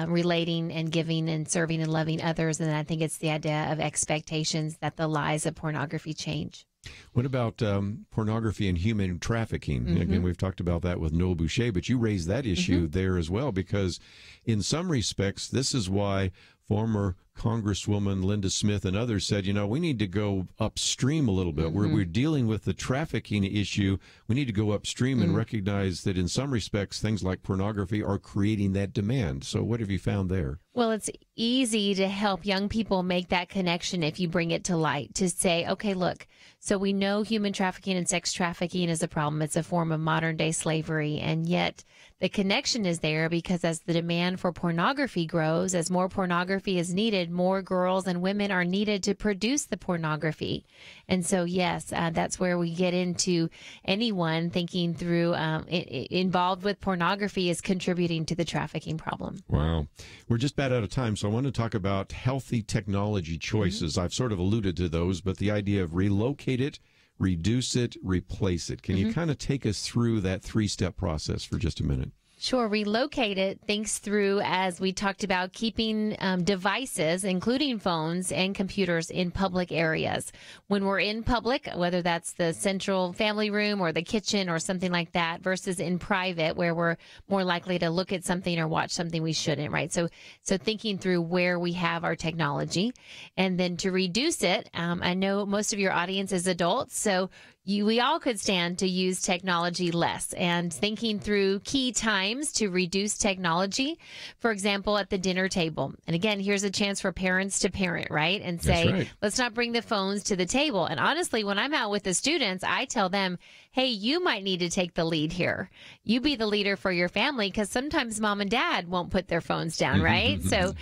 Speaker 16: relating and giving and serving and loving others. And I think it's the idea of expectations that the lies of pornography change.
Speaker 3: What about pornography and human trafficking? Mm-hmm. Again, we've talked about that with Noel Boucher, but you raised that issue mm-hmm. there as well, because in some respects, this is why former Congresswoman Linda Smith and others said, you know, we need to go upstream a little bit. Mm-hmm. We're dealing with the trafficking issue. We need to go upstream mm-hmm. and recognize that in some respects, things like pornography are creating that demand. So what have you found there?
Speaker 16: Well, it's easy to help young people make that connection if you bring it to light, to say, okay, look, so we know human trafficking and sex trafficking is a problem. It's a form of modern day slavery. And yet the connection is there because as the demand for pornography grows, as more pornography is needed, more girls and women are needed to produce the pornography. And so, yes, that's where we get into anyone thinking through involved with pornography is contributing to the trafficking problem.
Speaker 3: Wow. We're just about out of time, so I want to talk about healthy technology choices. Mm-hmm. I've sort of alluded to those, but the idea of relocate it, reduce it, replace it. Can mm-hmm. you kind of take us through that 3-step process for just a minute?
Speaker 16: Sure. Relocate it thinks through, as we talked about, keeping devices, including phones and computers, in public areas. When we're in public, whether that's the central family room or the kitchen or something like that, versus in private, where we're more likely to look at something or watch something we shouldn't, right? So thinking through where we have our technology. And then to reduce it, I know most of your audience is adults, so we all could stand to use technology less, and thinking through key times to reduce technology, for example, at the dinner table. And again, here's a chance for parents to parent, right? And say, let's not bring the phones to the table. And honestly, when I'm out with the students, I tell them, hey, you might need to take the lead here. You be the leader for your family, because sometimes mom and dad won't put their phones down, right? So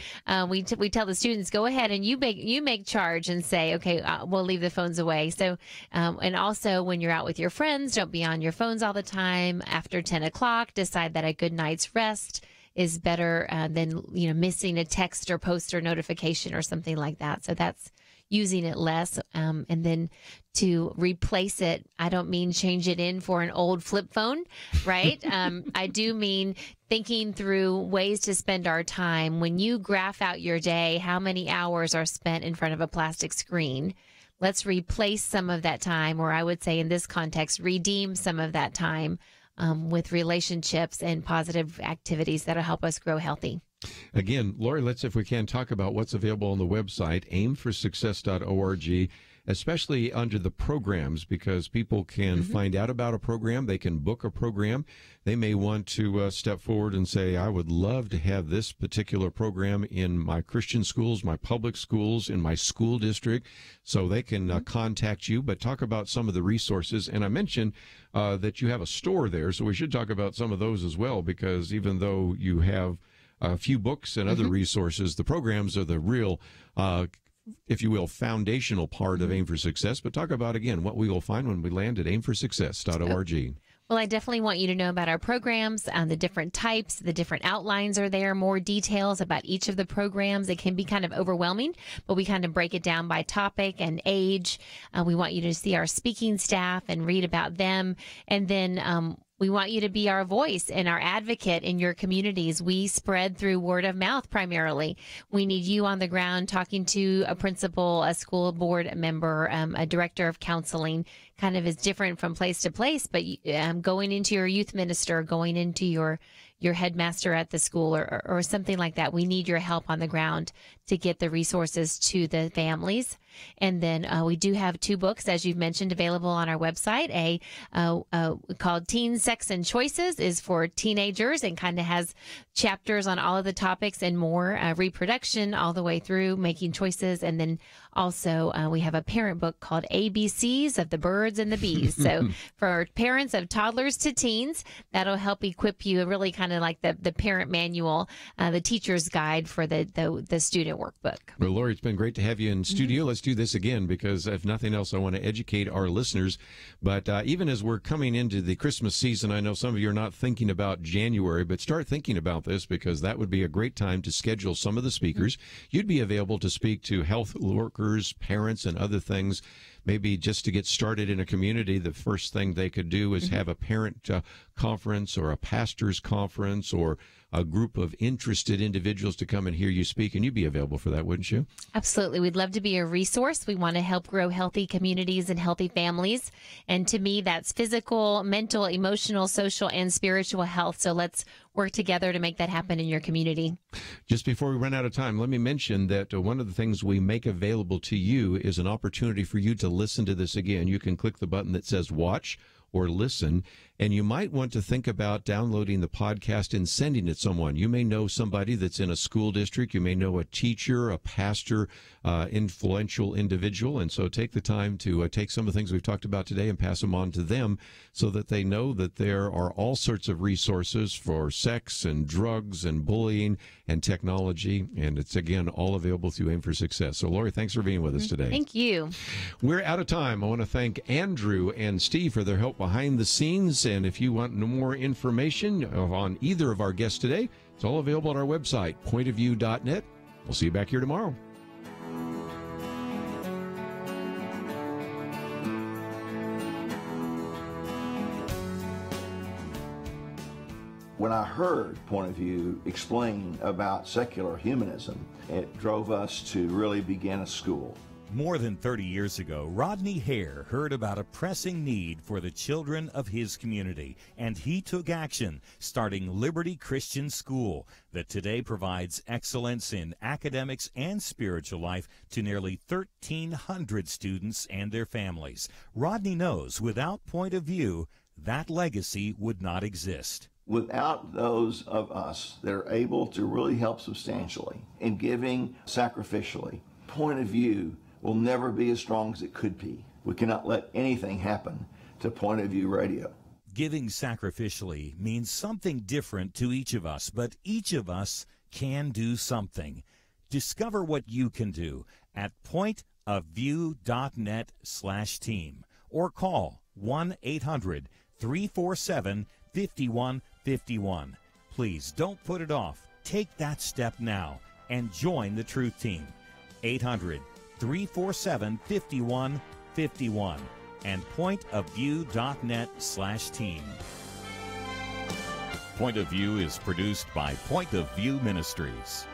Speaker 16: we tell the students, go ahead and you make charge and say, okay, we'll leave the phones away. So and also when you're out with your friends, don't be on your phones all the time. After 10 o'clock, decide that a good night's rest is better than missing a text or post or notification or something like that. So that's using it less. And then to replace it, I don't mean change it in for an old flip phone, right? I do mean thinking through ways to spend our time. When you graph out your day, how many hours are spent in front of a plastic screen? Let's replace some of that time, or I would say in this context, redeem some of that time with relationships and positive activities that'll help us grow healthy.
Speaker 3: Again, Lori, let's, if we can, talk about what's available on the website, aimforsuccess.org, especially under the programs, because people can find out about a program. They can book a program. They may want to step forward and say, I would love to have this particular program in my Christian schools, my public schools, in my school district. So they can contact you, but talk about some of the resources. And I mentioned that you have a store there, so we should talk about some of those as well, because even though you have a few books and other resources, the programs are the real if you will, foundational part of Aim for Success. But talk about, again, what we will find when we land at aimforsuccess.org.
Speaker 16: Well, I definitely want you to know about our programs, the different types, the different outlines are there, more details about each of the programs. It can be kind of overwhelming, but we kind of break it down by topic and age. We want you to see our speaking staff and read about them. And then we want you to be our voice and our advocate in your communities. We spread through word of mouth primarily. We need you on the ground talking to a principal, a school board member, a director of counseling. Kind of is different from place to place, but going into your youth minister, going into your headmaster at the school or something like that. We need your help on the ground to get the resources to the families. And then we do have 2 books, as you've mentioned, available on our website. Called Teen Sex and Choices is for teenagers and kind of has chapters on all of the topics and more, reproduction all the way through making choices. And then also we have a parent book called ABCs of the Birds and the Bees. So for parents of toddlers to teens, that'll help equip you, really kind of like the parent manual, the teacher's guide for the student workbook.
Speaker 3: Well, Lori, it's been great to have you in studio. Let's do this again, because if nothing else, I want to educate our listeners. But even as we're coming into the Christmas season, I know some of you are not thinking about January, but start thinking about this, because that would be a great time to schedule some of the speakers. You'd be available to speak to health workers, parents, and other things. Maybe just to get started in a community, the first thing they could do is have a parent conference or a pastor's conference or a group of interested individuals to come and hear you speak, and you'd be available for that, wouldn't you?
Speaker 16: Absolutely. We'd love to be a resource. We want to help grow healthy communities and healthy families. And to me, that's physical, mental, emotional, social, and spiritual health. So let's work together to make that happen in your community.
Speaker 3: Just before we run out of time, let me mention that one of the things we make available to you is an opportunity for you to listen to this again. You can click the button that says watch or listen, and you might want to think about downloading the podcast and sending it to someone. You may know somebody that's in a school district. You may know a teacher, a pastor, influential individual, and so take the time to take some of the things we've talked about today and pass them on to them so that they know that there are all sorts of resources for sex and drugs and bullying and technology, and it's, again, all available through Aim for Success. So, Lori, thanks for being with us today.
Speaker 16: Thank you.
Speaker 3: We're out of time. I want to thank Andrew and Steve for their help behind the scenes, and if you want more information on either of our guests today, it's all available on our website, pointofview.net. We'll see you back here tomorrow.
Speaker 17: When I heard Point of View explain about secular humanism, it drove us to really begin a school.
Speaker 2: More than 30 years ago, Rodney Hare heard about a pressing need for the children of his community, and he took action, starting Liberty Christian School, that today provides excellence in academics and spiritual life to nearly 1,300 students and their families. Rodney knows without Point of View, that legacy would not exist.
Speaker 17: Without those of us that are able to really help substantially in giving sacrificially, Point of View will never be as strong as it could be. We cannot let anything happen to Point of View Radio.
Speaker 2: Giving sacrificially means something different to each of us, but each of us can do something. Discover what you can do at pointofview.net/team or call 1-800-347-5151. Please don't put it off. Take that step now and join the Truth Team. 800-347-5151 and pointofview.net/team. Point of View is produced by Point of View Ministries.